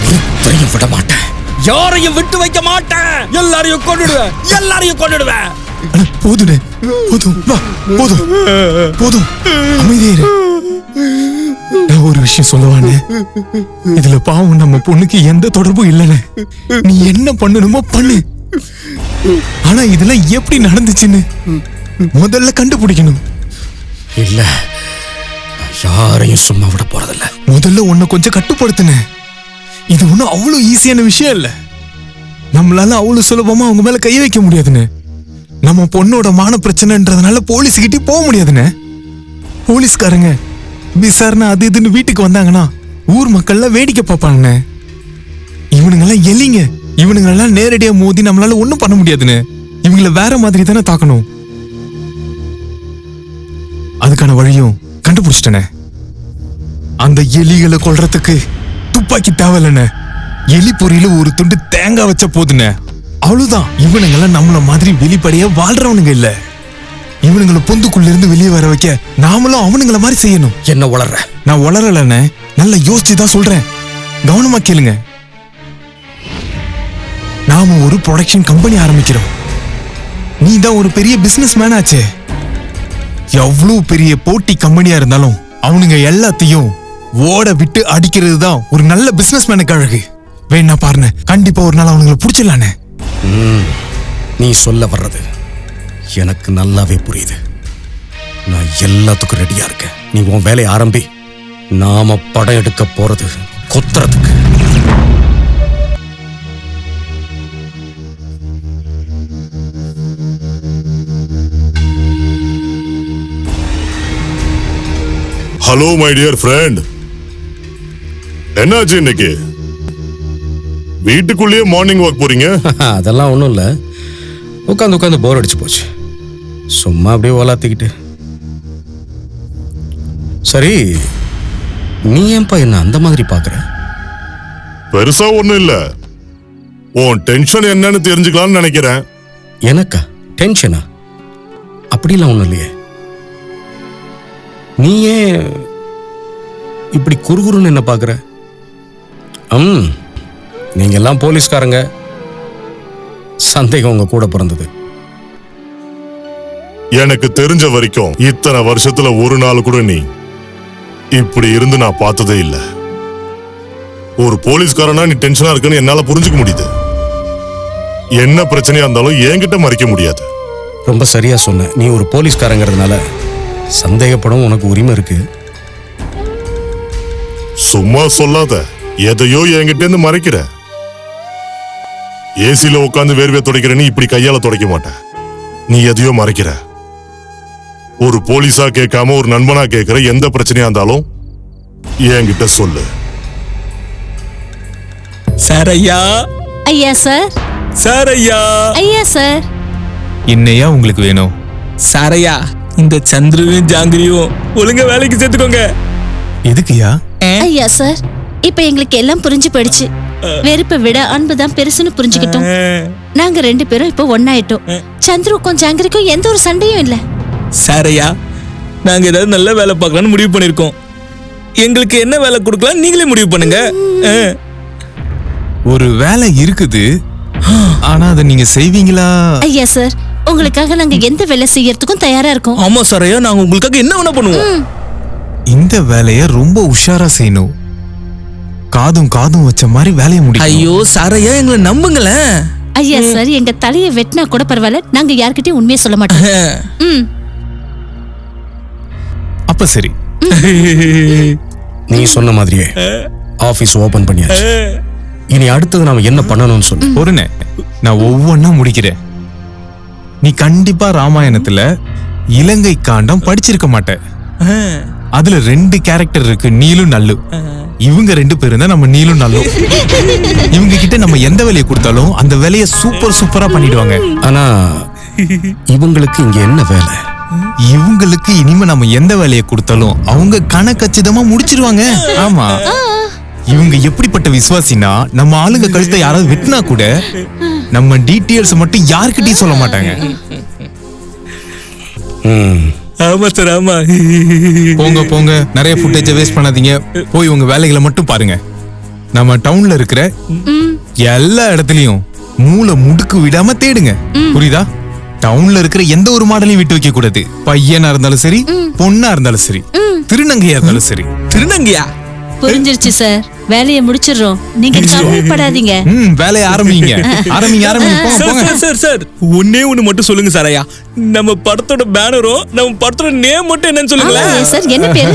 ஒருத்தரையும் விட மாட்டேன், யாரையும் விட்டு வைக்க மாட்டேன். எல்லாரையும் கொன்னுடுவேன்.
போதும் போதும் போதும், அமைதியே இரு. நான் ஒரு விஷயம் சொல்லவானே, இதுல பாவம் நம்ம பொண்ணுக்கு எந்த தொடர்பும் இல்லைன்னு. நீ என்ன பண்ணணுமோ பண்ணு, ஆனா இதெல்லாம் எப்படி நடந்துச்சுன்னு முதல்ல கண்டுபிடிக்கணும்.
இல்ல, யாரையும் சும்மா விட போறதில்ல.
முதல்ல உன்னை கொஞ்சம் கட்டுப்படுத்துன. இது ஒன்றும் அவ்வளோ ஈஸியான விஷயம் இல்ல. நம்மளால அவ்வளவு சுலபமா அவங்க மேல கை வைக்க முடியாதுன்னு. நம்ம பொண்ணோட மான பிரச்சனைன்றதுனால போலீஸ்கிட்டே போக முடியாதுன்னு. போலீஸ்காரங்க விசாரணை அது இதுன்னு வீட்டுக்கு வந்தாங்கன்னா ஊர் மக்கள்லாம் வேடிக்கை பார்ப்பாங்கண்ணே. இவனுங்கெல்லாம் எலிங்க. இவனுங்கெல்லாம் நேரடியா மோதி நம்மளால ஒன்றும் பண்ண முடியாதுன்னு. இவங்கள வேற மாதிரி தானே தாக்கணும். அதுக்கான வழியும் கண்டுபிடிச்சிட்டனே. அந்த எலிகளை கொல்றதுக்கு துப்பாக்கி தேவையில்லைண்ணே. எலி பொறியில ஒரு துண்டு தேங்காய் வச்ச போதுண்ணே, அவ்வளவுதான். இவனுங்கெல்லாம் நம்மள மாதிரி வெளிப்படையா வாழ்றவனுங்க இல்ல. இவனுங்களை பொந்துக்குள்ள இருந்து வெளியே வர வைக்க நாமளும் அவனுங்கள மாதிரி செய்யணும்.
என்ன வளர்ற?
நான் வளரலண்ணே, நல்லா யோசிச்சுதான் சொல்றேன். கவனமா கேளுங்க. நாம ஒரு ப்ரொடக்ஷன் கம்பெனி ஆரம்பிக்கிறோம். நீ தான் ஒரு பெரிய பிசினஸ் மேன் ஆச்சே. எவ்வளவு பெரிய போட்டி கம்பெனியா இருந்தாலும் அவனுங்க எல்லாத்தையும் ஓட விட்டு அடிக்கிறது தான் ஒரு நல்ல பிசினஸ் மேனுக்கு அழகு. வேணா பாருங்க, கண்டிப்பா ஒரு நாள் அவனுங்களை புடிச்சிடலானே.
நீ சொல்ல வர்றது எனக்கு நல்லாவே புரியுது. நான் எல்லாத்துக்கும் ரெடியா இருக்கேன். நீ உன் வேலையை ஆரம்பி. நாம படம் எடுக்க போறது கொத்துறதுக்கு.
ஹலோ மை டியர் ஃப்ரெண்ட், என்னாச்சு இன்னைக்கு? வீட்டுக்குள்ளேயே மார்னிங் வாக் போறீங்க?
அதெல்லாம் ஒன்றும் இல்லை, உட்காந்து போர் அடிச்சு போச்சு. சும்மா அப்படியே ஓலாத்திக்கிட்டு. சரி, நீ ஏன்பா என்ன அந்த மாதிரி பார்க்குற?
பெருசா ஒண்ணும் இல்ல, உன் டென்ஷன் என்னன்னு தெரிஞ்சுக்கலாம்னு நினைக்கிறேன்.
எனக்கா டென்ஷனா? அப்படிலாம் ஒன்றும் இல்லையே. நீ ஏன் இப்படி குறுகுறுன்னு என்ன பார்க்குற? நீங்க எல்லாம் போலீஸ்காரங்க, சந்தேகம் உங்க கூட பிறந்தது.
எனக்கு தெரிஞ்ச வரைக்கும் இத்தனை வருஷத்துல ஒரு நாள் கூட நீ இப்படி இருந்து நான் பார்த்ததே இல்ல. ஒரு போலீஸ்காரனா நீ டென்ஷனா இருக்குன்னு என்னால புரிஞ்சுக்க முடியுது. என்ன பிரச்சனையா இருந்தாலும் என்கிட்ட மறைக்க முடியாது.
ரொம்ப சரியா சொன்ன. நீ ஒரு போலீஸ்காரங்கிறதுனால சந்தேகப்படும் உனக்கு உரிமை இருக்கு.
சும்மா சொல்லாத, எதையோ என்கிட்ட இருந்து மறைக்கிற. ஏசில உட்காந்து வேர்வை துடைக்கிறேன்னு இப்படி கையால துடைக்க மாட்டேன். நீ எதையோ மறைக்கிற. ஒரு போலீஸா கேட்காம ஒரு நண்பனா கேட்கிற எந்த பிரச்சனையா இருந்தாலும் என்கிட்ட சொல்லு.
சார் ஐயா.
ஐயா சார்.
சார் ஐயா.
ஐயா சார்.
என்னையா உங்களுக்கு வேணும்?
சார் ஐயா, இந்த சந்திரனும் ஜாங்கிரியும் ஒழுங்கா வேலைக்கு சேர்த்துக்கோங்க.
எதுக்குயா?
ஐயா சார், இப்ப எங்களுக்கு எல்லாம் புரிஞ்சு போயிடுச்சு. வெறுப்பை விட அன்புதான் பெருசுன்னு புரிஞ்சுக்கிட்டோம். நாங்க 2 பேரும் இப்போ ஒன்னாயிட்டோம். சந்திருக்கும் ஜாங்கிரிக்கும் எந்த ஒரு சண்டையும் இல்ல.
சார் ஐயா, நாங்க ஏதாவது நல்ல வேலை பார்க்கலாம்னு முடிவு பண்ணிருக்கோம். எங்களுக்கு என்ன வேலை கொடுக்கலாம் நீங்களே முடிவு பண்ணுங்க.
ஒரு வேலை இருக்குது, ஆனா அதை நீங்க செய்வீங்களா?
ஐயா சார், உங்களுக்காக நாங்க எந்த வேலை செய்யறதுக்கும் தயாரா இருக்கோம்.
ஆமா சார் ஐயா, நாங்க உங்களுக்காக என்ன வேணா பண்ணுவோம்.
இந்த வேலைய ரொம்ப உஷாரா செய்யணும். காதும் வச்ச மாதிரி வேலையை முடியும்.
ஐயோ சார் ஐயா, எங்களை நம்புங்களேன்.
ஐயா சார், எங்க தலையை வெட்டினா கூட பரவாயில்ல, நாங்க யார்கிட்டயும் உண்மையை சொல்ல மாட்டோம்.
அப்ப சரி.
நீ சொன்ன மாதிரியே ஆபீஸ் ஓபன் பண்ணியாச்சு. இனி அடுத்தது நாம என்ன பண்ணணும்னு சொல்லு.
பொறுனே, நான் ஒவ்வொன்னா முடிக்கிறேன். நீ கண்டிப்பா ராமாயணத்துல இலங்கை காண்டம் படிச்சிருக்க மாட்ட. அதுல 2 கேரக்டர் இருக்கு, நீலும் நல்லு. இவங்க 2 பேரும் தான் நம்ம நீலும் நல்லு. இவங்க கிட்ட நம்ம எந்த வேலையை கொடுத்தாலும் அந்த வேலையை சூப்பரா பண்ணிடுவாங்க.
ஆனா இவங்களுக்கு இங்க என்ன வேலை?
இவங்களுக்கு இனிமே நம்ம எந்த வேலையை கொடுத்தாலும் அவங்க கணக்கச்சிதமா முடிச்சிருவாங்க. ஆமா, இவங்க எப்படிப்பட்ட விசுவாசினா, நம்ம ஆளுங்க கழுத்தை யாராவது வெட்டினா கூட நம்ம டீடைல்ஸ் மட்டும் யார்கிட்டயும் சொல்ல மாட்டாங்க.
ஆமா சார், ஆமா.
போங்க நிறைய ஃபுட்டேஜை வேஸ்ட் பண்ணாதீங்க. போய் உங்க வேலைகளை மட்டும் பாருங்க. நம்ம டவுன்ல இருக்கிற எல்லா இடத்துலயும் மூளை முடுக்கு விடாம தேடுங்க. புரியுதா? டவுன்ல இருக்கிற எந்த ஒரு மாடலையும் விட்டு வைக்க கூடாது. பையனா இருந்தாலும் சரி, பொண்ணா இருந்தாலும் சரி, திருநங்கையா இருந்தாலும் சரி.
திருநங்கையா?
புரிஞ்சிருச்சு சார். வேலையை முடிச்சிடுறோம், நீங்க கவலைப்படாதீங்க.
வேலையை ஆரம்பிங்க.
சார் ஒன்னே ஒண்ணு மட்டும் சொல்லுங்க சார். ஐயா, நம்ம படத்தோட பேனரும் நம்ம படத்தோட நேம் மட்டும் என்னன்னு சொல்லுங்களேன்
சார். என்ன பேரு?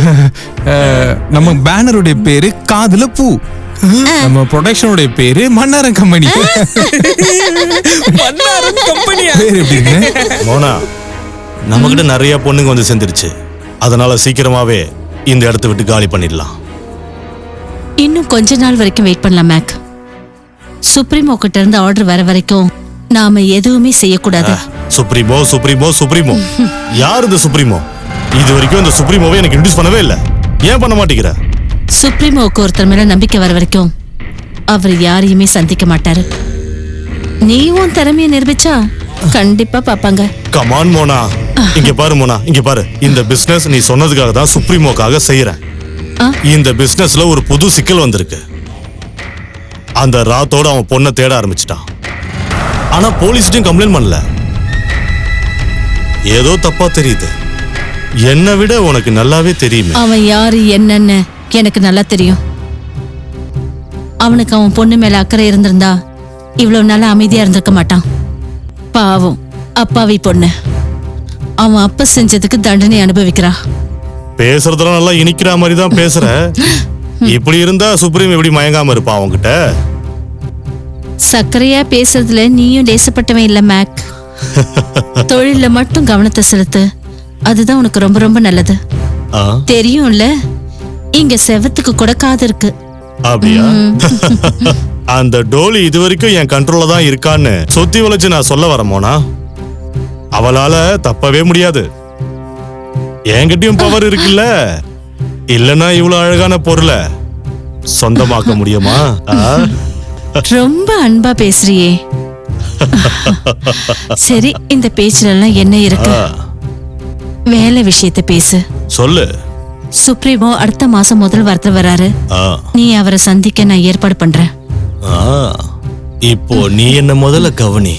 நம்ம பேனருடைய பேரு காதுல பூ. நம்ம ப்ரொடக்ஷனோட பேரு மன்னாரம் கம்பெனி.
மன்னாரம் கம்பெனியா?
மோனா, நம்மகிட்ட நிறைய பொண்ணுங்க வந்து சேர்ந்துருச்சு. அதனால சீக்கிரமாவே இந்த இடத்தை விட்டு காலி பண்ணிடலாம்.
இன்னும் கொஞ்ச நாள் வரைக்கும் வெயிட் பண்ணலாம் மேக். சுப்ரீமோ கிட்ட இருந்து ஆர்டர் வர வரைக்கும் நாம எதுவுமே செய்யக்கூடாது.
சுப்ரீமோ சுப்ரீமோ சுப்ரீமோ யார் இந்த சுப்ரீமோ? இது வரைக்கும் இந்த சுப்ரீமோவை எனக்கு இன்ட்ரோடியூஸ் பண்ணவே இல்லை. ஏன் பண்ண மாட்டேங்கிற?
சுப்ரீமோக்கு ஒருத்தர் மேல நம்பிக்கை வர வரைக்கும் அவர் யாரையுமே சந்திக்க மாட்டாரு. நீ உன் திறமையை நிரூபிச்சா கண்டிப்பா பாப்பாங்க.
கமான் மோனா, இங்க பாரு மோனா, இங்க பாரு. இந்த பிசினஸ் நீ சொன்னதுக்காக தான் சுப்ரீமோக்காக செய்யறேன். இந்த பிசினஸ்ல ஒரு புது சிக்கல் வந்திருக்கு. அந்த ராத்தோட அவன் பொண்ணை தேட ஆரம்பிச்சிட்டான். ஆனா போலீஸ்டையும் கம்ப்ளைண்ட் பண்ணல. ஏதோ தப்பா தெரியுது. என்னை விட உனக்கு நல்லாவே தெரியுமே.
அவன் யாரு என்னன்னு எனக்கு நல்லா தெரியும். அவனுக்கு அவன் பொண்ணு மேல அக்கறை இருந்திருந்தா இவ்வளவு நாளா அமைதியா இருந்திருக்க மாட்டான். பாவம் அப்பாவி பொண்ணு. அவன் அப்ப செஞ்சதுக்கு தண்டனை அனுபவிக்கிறா.
பேசுறதெல்லாம் நல்லா இனிக்கிற மாதிரி தான் பேசுற. இப்படி இருந்தா சுப்ரீம் எப்படி மயங்காம இருப்பா அவங்கிட்ட?
சக்கரையா பேசுறதுல நீயும் லேசப்பட்டவன் இல்ல மேக். தொழில மட்டும் கவனத்தை செலுத்து. அதுதான் உனக்கு ரொம்ப ரொம்ப நல்லது. தெரியும்ல, இங்க செவத்துக்கு கூட காது இருக்கு.
அப்படியா? அந்த டோலி இது வரைக்கும் என் கண்ட்ரோல்ல தான் இருக்கான்னு சொத்தி வளைச்சு நான் சொல்ல வரமோனா? அவளால தப்பவே முடியாது. என்கிட்டயும் பவர் இருக்குல்ல. இல்லனா இவ்வளவு அழகான பொருளை சொந்தமாக்க முடியுமா?
ரொம்ப அன்பா பேசுறியே. சரி, இந்த பேச்சுல எல்லாம் என்ன இருக்கு? வேலை விஷயத்தை பேசு.
சொல்லு.
சுப்ரீமோ அடுத்த மாசம் முதல் வாரத்துல வராரு. நீ அவரை சந்திக்க நான் ஏற்பாடு பண்றேன்.
இப்போ நீ என்ன முதல்ல கவனி.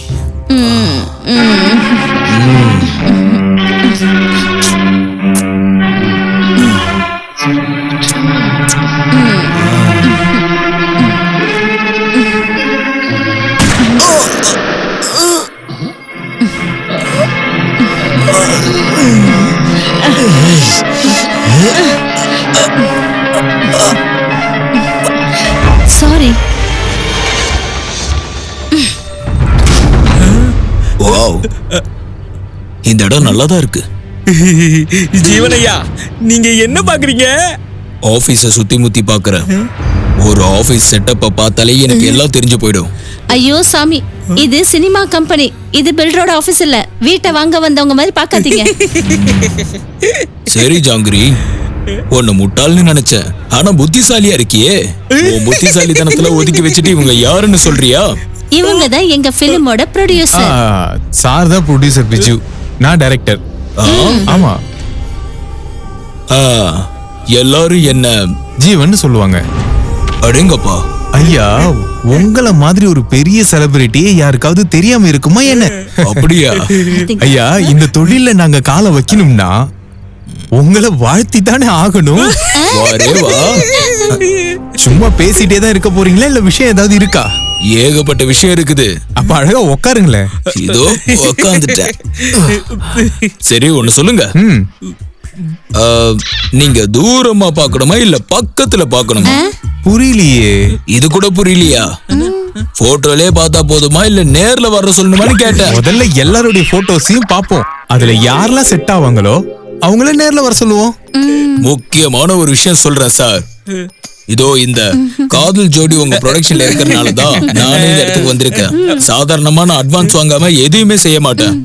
சாரி.
வாவ், இந்த இடம் நல்லாதான் இருக்கு.
ஜீவனையா, நீங்க என்ன பாக்குறீங்க?
ஆபீஸ சுத்தி முத்தி பாக்குறேன். ஒரு ஆபீஸ் செட்டப்ப பார்த்தாலே எனக்கு எல்லாம் தெரிஞ்சு போயிடும்.
ஐயோ சாமி, இது சினிமா கம்பெனி. இது பில்டரோட ஆபீஸ் இல்ல. வீட்டை வாங்க வந்தவங்க மாதிரி பாக்காதீங்க.
சரி ஜாங்கிரி, உன்னை முட்டாள்னு நினைச்சேன். ஆனா புத்திசாலியா இருக்கியே. உன் புத்திசாலித்தனத்துல ஒதுக்கி வச்சுட்டு இவங்க யாருன்னு சொல்றியா?
இவங்க தான் எங்க பிலிமோட ப்ரொடியூசர்.
சார் தான் ப்ரொடியூசர் பிஜு, நான் டைரக்டர். ஆமா,
எல்லாரும் என்ன
ஜீவன் சொல்லுவாங்க.
அடேங்கப்பா.
ஐயா, உங்கள மாதிரி ஒரு பெரிய செலிபிரிட்டியே யாருக்காவது தெரியாம இருக்குமா என்ன?
அப்படியா?
ஐயா, இந்த தொழில நாங்க காலை வைக்கணும்னா உங்களை வாழ்த்தி தானே ஆகணும். சும்மா பேசிட்டே தான் இருக்க போறீங்களா, இல்ல விஷயம் ஏதாவது இருக்கா?
ஏகப்பட்ட விஷயம் இருக்குது.
அப்ப அழகா உட்காருங்களேன்.
இதோ உட்கார்ந்துட்டேன். சரி, ஒண்ணு சொல்லுங்க. நீங்க தூரமா பார்க்கணுமா இல்ல பக்கத்துல பார்க்கணுமா?
புரியலையே.
இது கூட புரியலையா? போட்டோலே பார்த்தா போதுமா இல்ல நேர்ல வர சொல்லணுமான்னு கேட்டேன்.
முதல்ல எல்லாருடைய போட்டோஸையும் பார்ப்போம். அதுல யாரெல்லாம் செட் ஆவாங்களோ அவங்கள நேர்ல வர சொல்லுவோம்.
முக்கியமான ஒரு விஷயம் சொல்றேன் சார். இதோ இந்த காதல் ஜோடி உங்க ப்ரொடக்ஷன்ல இருக்கறனால தான் நானே இந்த இடத்துக்கு வந்திருக்கேன். சாதாரணமான அட்வான்ஸ் வாங்காம எதுவுமே செய்ய மாட்டேன்.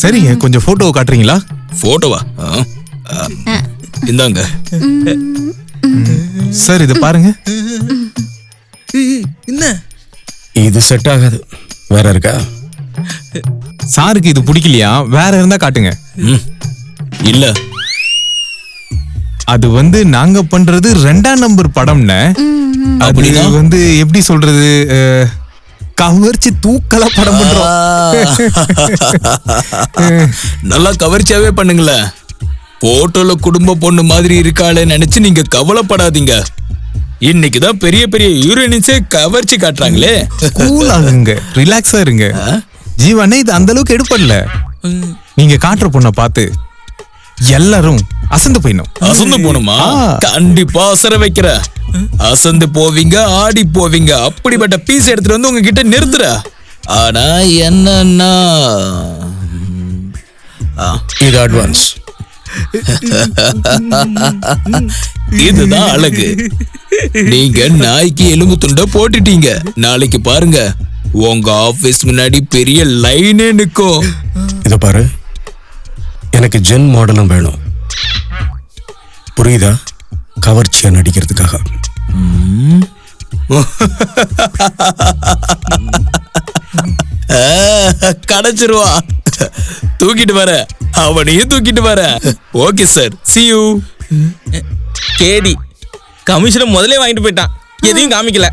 சரிங்க, கொஞ்சம் போட்டோ காட்டுறீங்களா?
போட்டோவா? இந்தாங்க
சார், இது பாருங்க.
என்ன
இது செட் ஆகாது. வேற இருக்கா?
சாருக்கு இது பிடிக்கலையா? வேற இருந்தா காட்டுங்க.
இல்ல,
அது நாங்க பண்றது 2ஆம் நம்பர் படம்னு. அது வந்து எப்படி சொல்றது, கவர்ச்சி தூக்கலா படம் பண்றோம்.
நல்லா கவர்ச்சியாவே பண்ணுங்களேன். போட்டோல குடும்ப பொண்ணு மாதிரி இருக்காளே நினைச்சு நீங்க கவலைப்படாதீங்க. இன்னைக்குதான் பெரிய பெரிய ஹீரோயின்ஸே கவர்ச்சி காட்டுறாங்களே.
கூல் ஆகுங்க, ரிலாக்ஸா இருங்க. ஜீவனே இது அந்த அளவுக்கு எடுப்படல. நீங்க காட்டுற பொண்ணை பார்த்து எல்லாரும் அசந்து போயிடும்.
அசந்து போணுமா? கண்டிப்பா அசர வைக்கிற. அசந்து போவீங்க, ஆடி போவீங்க. அப்படிப்பட்ட பீஸ் எடுத்துட்டு வந்து உங்ககிட்ட நிறுத்துற. ஆனா என்னன்னா
இது அட்வான்ஸ்.
இதுதான் அழகு. நீங்க நாய்க்கு எலும்பு துண்ட போட்டுட்டீங்க. நாளைக்கு பாருங்க உங்க ஆபீஸ் முன்னாடி பெரிய லைனே நிக்கும்.
இத பாரு, எனக்கு ஜென் மாடலும் வேணும், புரியுதா? கவர்ச்சியா நடிக்கிறதுக்காக.
கிடைச்சிருவா. தூக்கிட்டு வர, அவனையும் தூக்கிட்டு வர. Okay sir, see you.
கேடி கமிஷனை முதல்ல வாங்கிட்டு போயிட்டான், எதையும் காமிக்கல.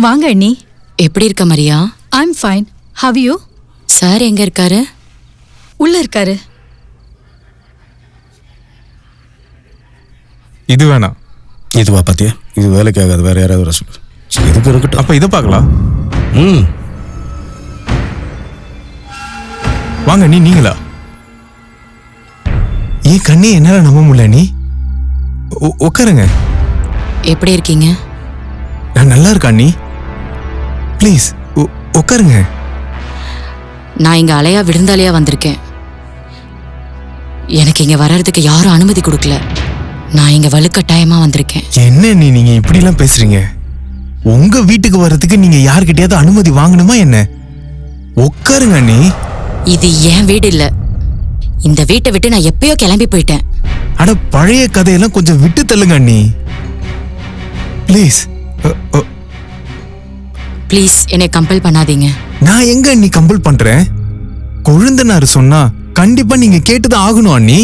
வாங்க அண்ணி.
எப்படி இருக்க Maria?
I'm fine. How you?
Sir எங்க இருக்காரு?
உள்ள இருக்காரு.
இது வேணாம்.
இதுவா பாத்தியா? இது வேலைக்கு ஆகாது, வேற யாராவது வர சொல்லு. இதுக்கு இருக்கட்டும்.
அப்ப இதை பார்க்கலாம். வாங்க நீ. நீங்களா? ஏன் கண்ணே என்னால நம்ப முடியல. நீ உட்காருங்க.
எப்படி இருக்கீங்க?
நான் நல்லா இருக்கேன். நீ ப்ளீஸ் உட்காருங்க.
நான் இங்க அலையா விருந்தாளியா வந்திருக்கேன். எனக்கு இங்க வர்றதுக்கு யாரும் அனுமதி கொடுக்கல. நான் இங்க வலுக்கட்டாயமா வந்திருக்கேன்.
என்ன நீங்க இப்படி எல்லாம் பேசுறீங்க? உங்க வீட்டுக்கு வர்றதுக்கு நீங்க யார்கிட்டயாவது அனுமதி வாங்கணுமா என்ன? உட்காருங்க நீ.
இது என் வீடு இல்ல. இந்த வீட்டை விட்டு நான் எப்பயோ கிளம்பி போயிட்டேன்.
அட பழைய கதையெல்லாம் கொஞ்சம் விட்டு தள்ளுங்க நீ ப்ளீஸ்.
ப்ளீஸ் என்னை கம்பல் பண்ணாதீங்க.
நான் எங்க நீ கம்பல் பண்றேன்? கொழுந்தனாரு சொன்னா கண்டிப்பா நீங்க கேட்டுதான் ஆகணும் அண்ணி.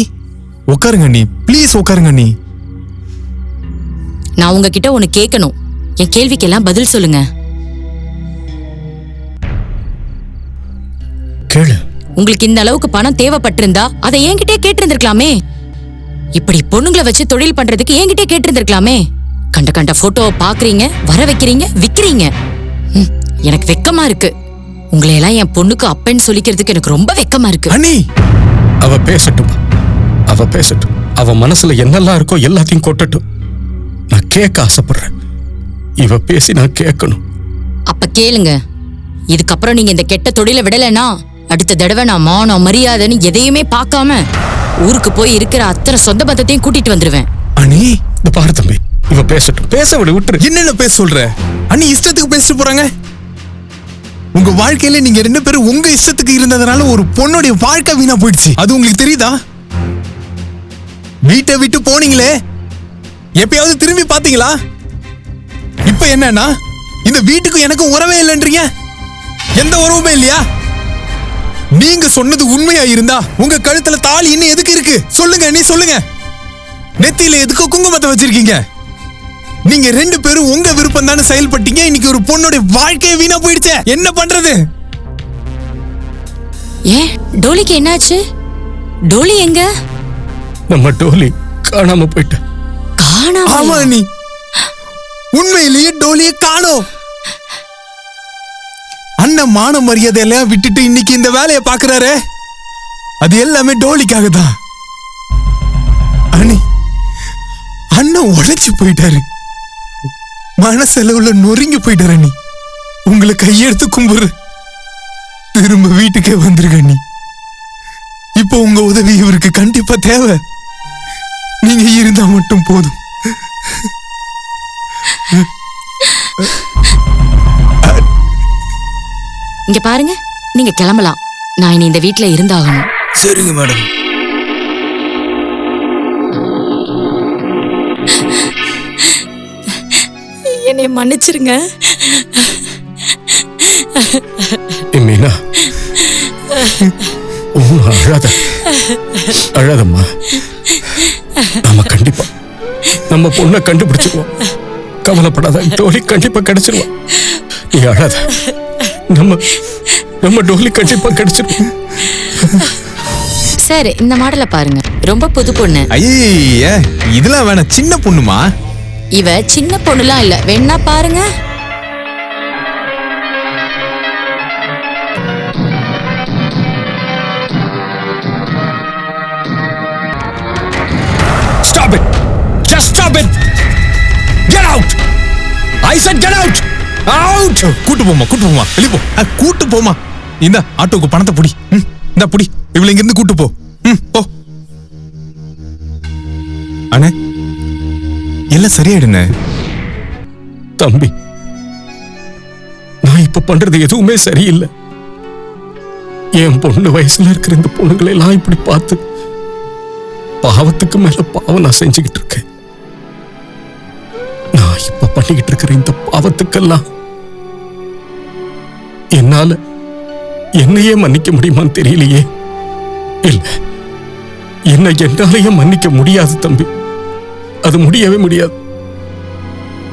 உட்காருங்க நீ ப்ளீஸ், உட்காருங்க நீ.
நான் உங்ககிட்ட ஒன்னு கேட்கணும். என் கேள்விக்கெல்லாம் பதில் சொல்லுங்க.
கேளு.
உங்களுக்கு இந்த அளவுக்கு பணம் தேவைப்பட்டிருந்தா அதை என்கிட்டே கேட்டிருந்திருக்கலாமே. இப்படி பொண்ணுங்களை வச்சு தொழில் பண்றதுக்கு என்கிட்டே கேட்டிருந்திருக்கலாமே. கண்ட கண்ட போட்டோவை பாக்குறீங்க, வர வைக்கிறீங்க, விக்கிறீங்க. எனக்கு வெக்கமா இருக்கு. உங்களை எல்லாம் என் பொண்ணுக்கு அப்பன்னு சொல்லிக்கிறதுக்கு எனக்கு ரொம்ப வெக்கமா இருக்கு.
அண்ணி
அவ பேசட்டும், அவ பேசட்டும். அவ மனசுல என்னெல்லாம் இருக்கோ எல்லாத்தையும் கொட்டட்டும். நான் கேட்க ஆசைப்படுறேன். இவ பேசி நான் கேட்கணும்.
அப்ப கேளுங்க. இதுக்கப்புறம் நீங்க இந்த கெட்ட தொழிலை விடலைன்னா அடுத்த தடவை நான் மானம் மரியாதைன்னு எதையுமே பார்க்காம ஊருக்கு போய் இருக்கிற அத்தனை சொந்த பந்தத்தையும் கூட்டிட்டு வந்துருவேன்.
அண்ணி
இந்த பாரு தம்பி, இவ பேசட்டும். பேச விட விட்டுரு.
என்னென்ன பேச சொல்ற? அண்ணி இஷ்டத்துக்கு பேசிட்டு போறாங்க. உங்க வாழ்க்கையில நீங்க 2 பேரும் உங்க இஷ்டத்துக்கு இருந்ததுனால ஒரு பொண்ணுடைய வாழ்க்கை வீணா போயிடுச்சு. அது உங்களுக்கு தெரியுதா? வீட்டை விட்டு போனீங்களே, எப்பயாவது திரும்பி பாத்தீங்களா? இப்ப என்னன்னா இந்த வீட்டுக்கு எனக்கும் உறவே இல்லைன்றீங்க. எந்த உறவுமே இல்லையா? நீங்க சொன்னது உண்மையா இருந்தா உங்க கழுத்துல தாலி இன்னும் எதுக்கு இருக்கு? சொல்லுங்க, நீ சொல்லுங்க. நெத்தியில எதுக்கு குங்குமத்தை வச்சிருக்கீங்க? நீங்க 2 பேரும் உங்க விருப்பம் தானே செயல்பட்டீங்க. இன்னைக்கு ஒரு பொண்ணோட வாழ்க்கையை வீணா போயிடுச்சு. என்ன பண்றது?
ஏன் டோலிக்கு என்னாச்சு? டோலி எங்க?
நம்ம டோலி காணாம போயிட்ட.
ஆமா நீ உண்மையிலேயே டோலியை காணோம். அண்ணன் மான மரியாதை எல்லாம் விட்டுட்டு இன்னைக்கு இந்த வேலையை பாக்குறாரு. அது எல்லாமே டோலிக்காக தான். அண்ணன் உடைச்சு போயிட்டாரு. மனசெலவுல நொறுங்கி போயிட்டாரு. நீ உங்களை கையெடுத்து கும்புற. திரும்ப வீட்டுக்கே வந்துருக்க. நீ இப்போ உங்க உதவி இவருக்கு கண்டிப்பா தேவை. நீங்க இருந்தா மட்டும் போதும்.
இங்க பாருங்க, நீங்க கிளம்பலாம். நான் இனி இந்த வீட்ல இருந்தாகணும்.
சரிங்க மேடம்.
என்னை மன்னிச்சிருங்க.
மீனா, அழாத அழாதம்மா. நாம கண்டிப்பா நம்ம பொண்ணை கண்டுபிடிச்சிருவோம். கவலைப்படாத, டோலி கண்டிப்பா கிடைச்சிருவோம். நீ அழாத. நம்ம டோலி கண்டிப்பா கிடைச்சிருவோம்.
சரி, இந்த மாடலை பாருங்க, ரொம்ப புது பொண்ணு.
ஐயே, இதெல்லாம் வேணாம், சின்ன பொண்ணுமா.
இவ சின்ன பொண்ணுலாம் இல்ல, வேணா பாருங்க.
Stop it! Just stop it! Get out! I said get out! Out! கூட்டு போமா, வெளிய போ. கூட்டு போமா. இந்த ஆட்டோக்கு பணத்தை புடி. இந்த புடி. இவளை இங்க இருந்து கூட்டு போ. போ. அண்ணே, எல்லாம் சரியாயிடுனே.
தம்பி, நான் இப்ப பண்றது எதுவுமே சரியில்லை. என் பொண்ணு வயசுல இருக்கிற இந்த பொண்ணுங்களை எல்லாம் இப்படி பார்த்து பாவத்துக்கு மேல பாவம் நான் செஞ்சுக்கிட்டு இருக்கேன். நான் இப்ப பண்ணிக்கிட்டு இருக்கிற இந்த பாவத்துக்கெல்லாம் என்னால என்னையே மன்னிக்க முடியுமான்னு தெரியலையே. இல்ல, என்னாலேயே மன்னிக்க முடியாது தம்பி. அது முடியவே முடியாது.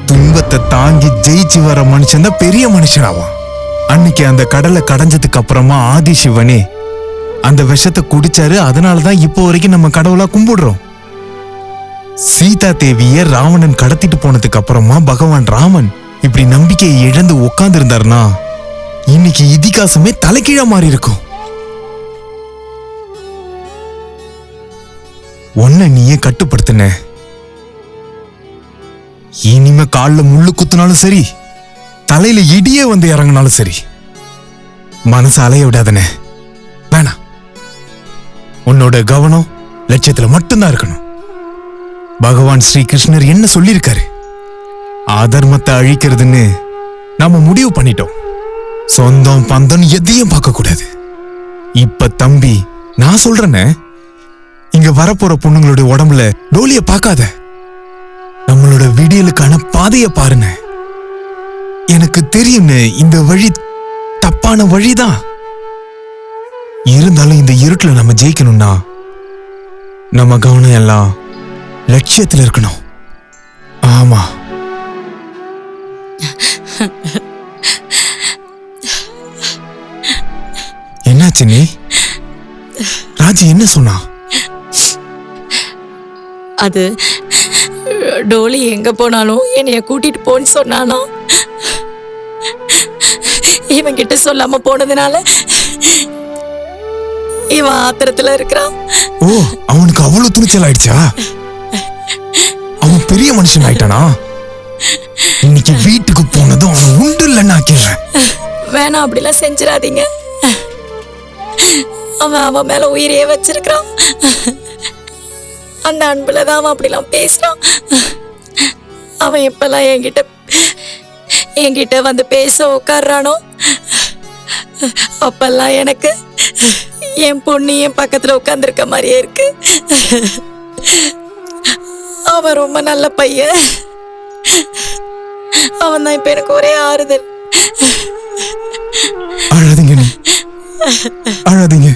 துன்பத்தை தாங்கி ஜெயிச்சு வர மனுஷன் தான் பெரிய மனுஷனாவான். அன்னைக்கு அந்த கடலை கடைஞ்சதுக்கு அப்புறமா ஆதிசிவனே அந்த விஷத்தை குடிச்சாரு. அதனாலதான் இப்போ வரைக்கும் நம்ம கடவுளா கும்பிடுறோம். சீதா தேவிய ராவணன் கடத்திட்டு போனதுக்கு அப்புறமா பகவான் ராமன் இப்படி நம்பிக்கையை இழந்து உட்கார்ந்து இருந்தாருன்னா இன்னைக்கு இதிகாசமே தலைகீழா மாறி இருக்கும். ஒன்ன நீயே கட்டுப்படுத்தின. இனிமே கால்ல முள்ளு குத்துனாலும் சரி, தலையில இடியே வந்து இறங்கினாலும் சரி, மனசு அலைய விடாதனே. வேணாம், உன்னோட கவனம் லட்சியத்துல மட்டும்தான் இருக்கணும். பகவான் ஸ்ரீ கிருஷ்ணர் என்ன சொல்லியிருக்காரு? அதர்மத்தை அழிக்கிறதுன்னு நாம முடிவு பண்ணிட்டோம். சொந்தம் பந்தம் எதையும் பார்க்க கூடாது. இப்ப தம்பி, நான் சொல்றேன்னு இங்க வரப்போற பொண்ணுங்களுடைய உடம்புல டோலிய பார்க்காத. நம்மளோட விடியலுக்கான பாதைய பாருங்க. எனக்கு தெரியும் இந்த வழி தப்பான வழிதான். இருந்தாலும் இந்த இருட்டுல நம்ம ஜெயிக்கணும்னா நம்ம கவனம் எல்லாம் லட்சியத்துல இருக்கணும். ஆமா. என்னாச்சு நீ? ராஜி என்ன சொன்னா?
அது டோலி எங்க போனாலும் என்னைய கூட்டிட்டு போன்னு சொன்னானோ. இவன் கிட்ட சொல்லாம போனதுனால இவன் ஆத்திரத்துல இருக்கிறான்.
ஓ, அவனுக்கு அவ்வளவு துணிச்சல் ஆயிடுச்சா? அவன் பெரிய மனுஷன் ஆயிட்டானா? இன்னைக்கு வீட்டுக்கு போனதும் அவன் உண்டு இல்லைன்னு ஆக்கிறேன்.
வேணாம், அப்படிலாம் செஞ்சிடாதீங்க. அவன் மேல உயிரையே வச்சிருக்கான். அந்த அன்புலதான் அவன் அப்படிலாம் பேசுறான். அவன் எப்பெல்லாம் என்கிட்ட வந்து பேச உட்கார்றானோ அப்பெல்லாம் எனக்கு என் பொண்ணு என் பக்கத்துல உட்கார்ந்துருக்க மாதிரியே இருக்கு. அவன் ரொம்ப நல்ல பையன். அவன் தான் இப்ப எனக்கு ஒரே ஆறுதல்.
அழாதீங்க, அழாதீங்க.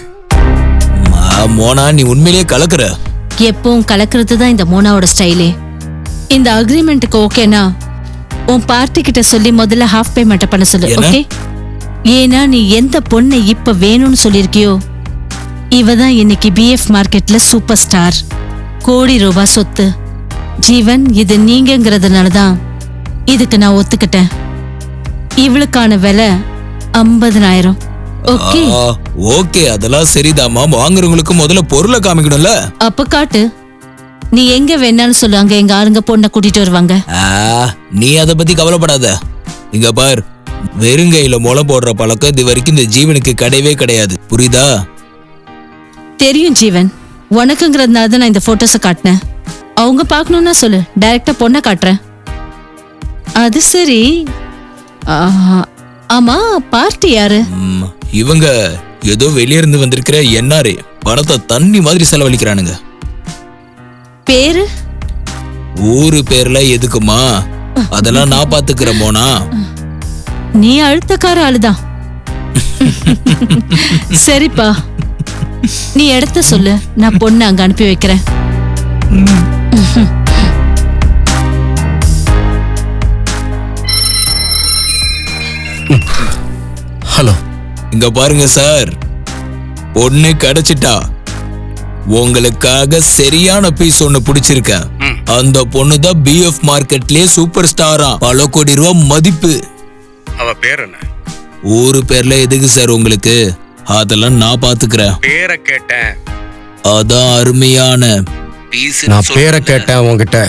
மோனா, நீ உண்மையிலேயே கலக்குற.
எப்பவும் கலக்கிறது தான் இந்த மோனாவோட ஸ்டைலே. இந்த அக்ரிமெண்ட்டுக்கு ஓகேனா உன் பார்ட்டி கிட்ட சொல்லி முதல்ல ஹாஃப் பேமெண்ட் பண்ண சொல்லு.
என்ன?
ஓகே? ஏன்னா நீ எந்த பொண்ணை இப்ப வேணும்னு சொல்லிருக்கியோ இவ தான் இன்னைக்கு பிஎஃப் மார்க்கெட்ல சூப்பர் ஸ்டார், கோடி ரூபாய் சொத்து. ஜீவன், இது நீங்கிறதுனால தான் இதுக்கு நான் ஒத்துக்கிட்டேன். இவளுக்கான விலை 50,000. ஓகே?
ஓகே, அதெல்லாம் சரிதாம்மா. வாங்குறவங்களுக்கு முதல்ல பொருளை காமிக்கணும்ல.
அப்ப காட்டு. நீ எங்க வேணாலும் சொல்லு, அங்க எங்க ஆளுங்க பொண்ணை கூட்டிட்டு வருவாங்க.
நீ அதை பத்தி கவலைப்படாத. இங்க பார், வெறுங்கையில முளை போடுற பழக்கம் இது வரைக்கும் இந்த ஜீவனுக்கு கிடையவே கிடையாது. புரியுதா?
தெரியும் ஜீவன், உனக்குங்கிறதுனால தான் நான் இந்த போட்டோஸை காட்டினேன். அவங்க பார்க்கணும்னா சொல்லு, டைரக்டா பொண்ணை காட்டுறேன். அது சரி. ஆமா, பார்ட்டி யாரு?
இவங்க ஏதோ வெளியிருந்து வந்திருக்கிற என்ஆர்ஏ. பணத்தை தண்ணி மாதிரி செலவழிக்கிறானுங்க.
பேரு?
ஊரு பேர்ல எதுக்குமா? அதெல்லாம் நான் பாத்துக்கிறேன் மோனா.
நீ அழுத்தக்கார ஆளுதான். சரிப்பா, நீ இடத்த சொல்லு, நான் பொண்ணு அங்க அனுப்பி வைக்கிறேன்.
ஹலோ.
இங்க பாருங்க சார், பொண்ணு கிடைச்சிட்டா. உங்களுக்காக சரியான பீஸ் ஒண்ணு பிடிச்சிருக்க. அந்த பொண்ணு தான் பிஎஃப் மார்க்கெட்லயே சூப்பர் ஸ்டாரா, பல கோடி ரூபாய் மதிப்பு.
அவ பேர் என்ன?
ஊரு பேர்ல எதுக்கு சார் உங்களுக்கு? அதெல்லாம் நான் பாத்துக்கிறேன்.
பேரை கேட்டேன்.
அதான் அருமையான பீஸ்.
நான் பேரை கேட்டேன் உங்ககிட்ட.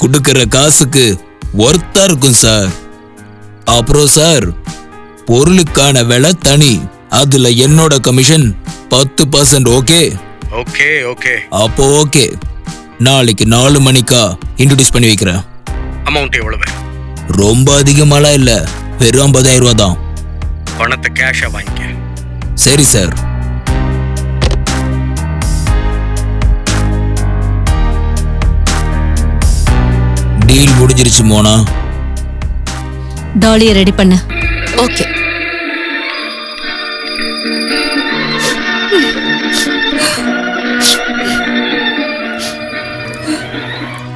குடுக்கற காசுக்கு ஒர்த்தா இருக்கும் சார். அப்புறம் சார், பொருளுக்கான விலை தனி, அதுல என்னோட கமிஷன் 10%. ஓகே?
Okay okay.
அப்போ ஓகே, நாளைக்கு 4 மணிக்கா இன்ட்ரோடியூஸ் பண்ணி வைக்கிறேன்.
அமௌண்ட் எவ்வளவு?
ரொம்ப அதிகமாலாம் இல்ல, வெறும் 50,000 ரூபா தான்.
பணத்தை கேஷா வாங்கிக்க.
சரி சார். டீல் முடிஞ்சிருச்சு மோனா.
டாலியை ரெடி பண்ணு.
ஓகே.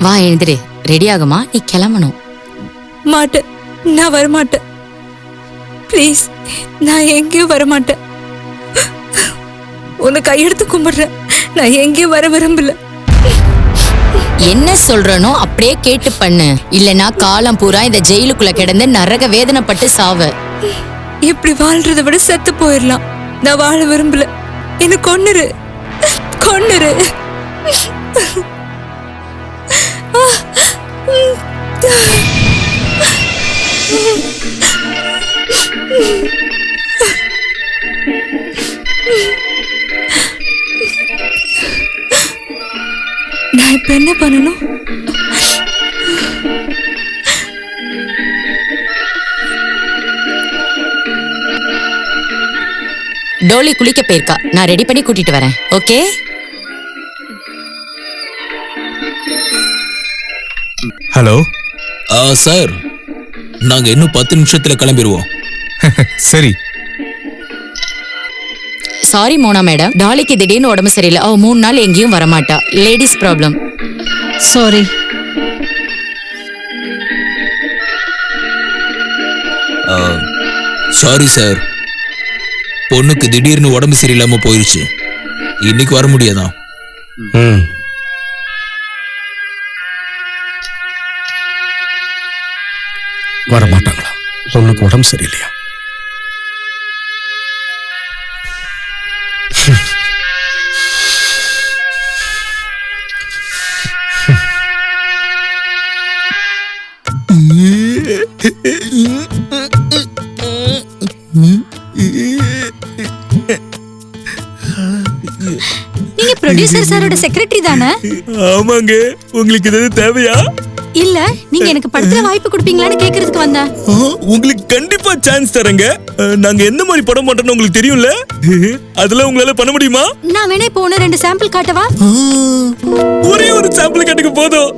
வா, எழுந்திரு. ரெடி ஆகுமா? நீ கிளம்பணும்.
மாட்டேன், நான் வரமாட்டேன். ப்ளீஸ், நான் எங்கேயும் வரமாட்டேன். உன்னை கையெடுத்து கும்பிடுறேன், நான் எங்கேயும் வர விரும்பல.
என்ன சொல்றனோ அப்படியே கேட்டு பண்ணு, இல்லனா காலம் பூரா இந்த ஜெயிலுக்குள்ள கிடந்து நரக வேதனைப்பட்டு சாவ.
இப்படி வாழ்றதை விட செத்து போயிடலாம். நான் வாழ விரும்பல. என்ன கொன்னுரு, கொன்னுரு. நான் இப்ப என்ன பண்ணணும்?
டோலி குளிக்க போயிருக்கா, நான் ரெடி பண்ணி கூட்டிட்டு வரேன். ஓகே?
ஹலோ.
சார், நாங்க இன்னும் 10 நிமிஷத்துல கிளம்பிடுவோம்.
சரி.
சாரி மோனா மேடம், டாலிக்கு திடீர்னு உடம்பு சரியில்லை. அவ 3 நாள் எங்கேயும் வரமாட்டா. Ladies problem.
Sorry.
Sorry sir, பொண்ணுக்கு திடீர்னு உடம்பு சரியில்லாம போயிருச்சு. இன்னைக்கு வர முடியாதான்.
வர மாட்டாங்களா? பொண்ணுக்கு உடம்பு சரியில்லையா?
நீங்க ப்ரொடியூசர் சாரோட செக்ரட்டரி தானே?
ஆமாங்க. உங்களுக்கு இது தேவையா?
இல்ல, நீங்க எனக்கு படத்துல வாய்ப்பு கொடுப்பீங்களான்னு கேக்குறதுக்கு வந்தேன்.
உங்களுக்கு கண்டிப்பா சான்ஸ் தரேங்க. நாங்க எந்த மாதிரி படம் பண்றோம்னு உங்களுக்கு தெரியும்ல. அதெல்லாம் உங்களால பண்ண முடியுமா?
நான் வேணா இப்போ 2 சாம்பிள் காட்டவா?
ஒரே ஒரு சாம்பிள் காட்டுங்க போதும்.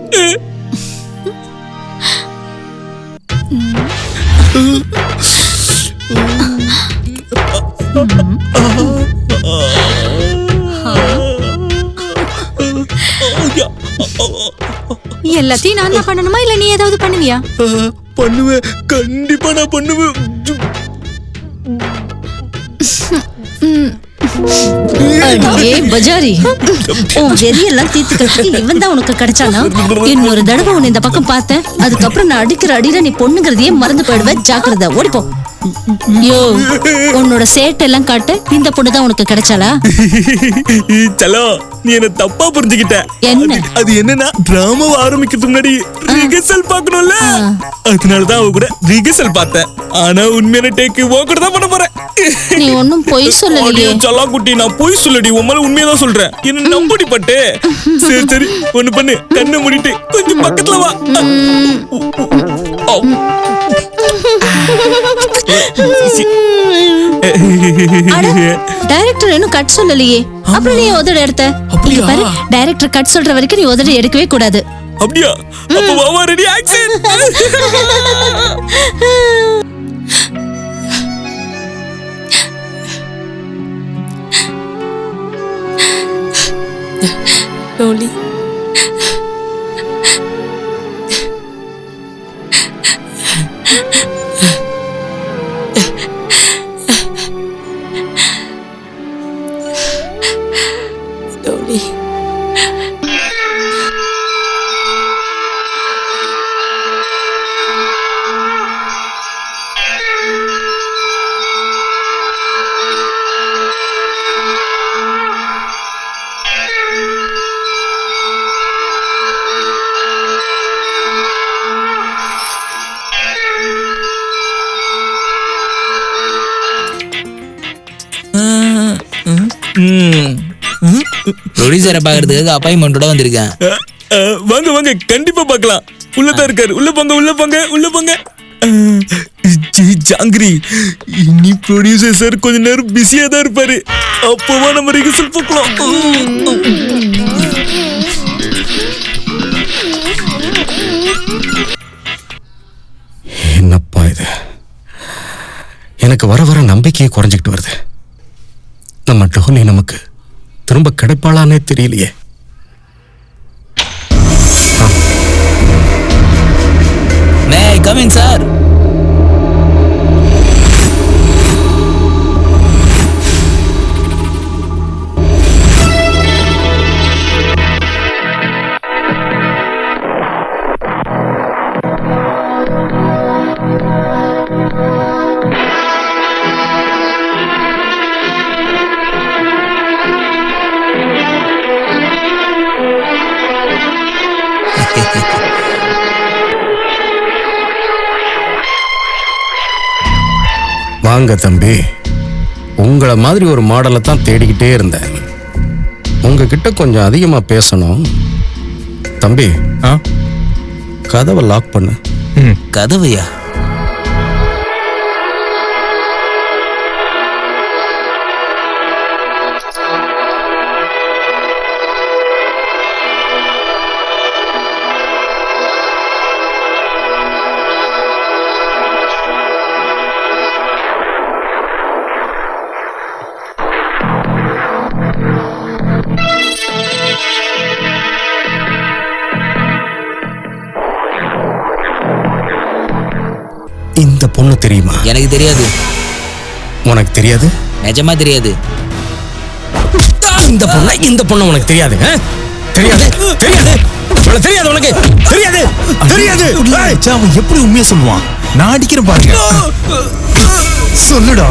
எல்லாத்தையும் நான் தான் பண்ணணுமா இல்ல நீ ஏதாவது பண்ணுவியா?
பண்ணுவேன், கண்டிப்பா நான் பண்ணுவேன்.
அடியே பஜாரி, உன் வெறியெல்லாம் தீர்த்துக்கிறதுக்கு இவன் தான் உனக்கு கிடைச்சானா? இன்னொரு தடவை உன்னை இந்த பக்கம் பார்த்தேன், அதுக்கப்புறம் நான் அடிக்கிற அடியில நீ பொண்ணுங்கிறதையே மறந்து போயிடுவேன். ஜாக்கிரதை, ஓடிப்போ. யோ, உன்னோட சேட்டெல்லாம் காட்டு. இந்த பொண்ணு தான் உனக்கு கிடைச்சாளா?
சலோ, நீ என்ன தப்பா புரிஞ்சுக்கிட்ட.
என்ன?
அது என்னன்னா, டிராமாவை ஆரம்பிக்கிறதுக்கு முன்னாடி ரிஹர்சல் பார்க்கணும்ல, அதனாலதான் அவ கூட ரிஹர்சல் பார்த்தேன். ஆனா உண்மையான டேக்கு உன் கூட தான் பண்ண போறேன்.
நீ ஒன்னும் பொய் சொல்லலையே.
சலா குட்டி, நான் பொய் சொல்லடி, உன் மேல உண்மையதான் சொல்றேன். என்ன நம்படி பட்டு. சரி சரி, ஒண்ணு பண்ணு, கண்ணை மூடிட்டு கொஞ்சம் பக்கத்துல வா.
டைரக்டர் இன்னும் கட் சொல்லலையே, அப்புறம் நீ உதட எடுத்த. இங்க பாரு, டைரக்டர் கட் சொல்ற வரைக்கும் நீ உதட எடுக்கவே கூடாது.
அப்படியா? அப்ப வாமா, ரெடி, ஆக்சன்.
டோலி, டோலி,
ப்ரொடியூசரை பாக்குறதுக்காக அப்பாயின்மெண்டோட வந்திருக்கேன்.
வாங்க வாங்க, கண்டிப்பா பார்க்கலாம். உள்ளதான் இருக்காரு. உள்ள போங்க, உள்ள போங்க, உள்ள போங்க. ஜாங்கிரி, இனி ப்ரொடியூசர் சார் கொஞ்ச நேரம் பிஸியா தான் இருப்பாரு. அப்பவா நம்ம ரிஹர்சல் பார்க்கலாம்.
என்னப்பா இது? எனக்கு வர வர நம்பிக்கையே குறைஞ்சிக்கிட்டு வருது. நம்ம டோனி நமக்கு திரும்ப கிடைப்பாளானே தெரியலையே.
மே ஐ கம் இன் சார்?
வாங்க தம்பி, உங்களை மாதிரி ஒரு மாடலை தான் தேடிக்கிட்டே இருந்தேன். உங்ககிட்ட கொஞ்சம் அதிகமா பேசணும். தம்பி, கதவை லாக் பண்ணு.
கதவையா?
இந்த பொண்ணு தெரியுமா?
எனக்கு தெரியாது.
உனக்கு தெரியாது?
நிஜமா தெரியாது.
இந்த பொண்ணு உனக்கு தெரியாது? தெரியாது, தெரியாது, தெரியாது, உனக்கு தெரியாது, தெரியாது.
அவன் எப்படி உண்மையை சொல்லுவான்? நான் அடிக்கிறேன் பாருங்க. சொல்லுடா,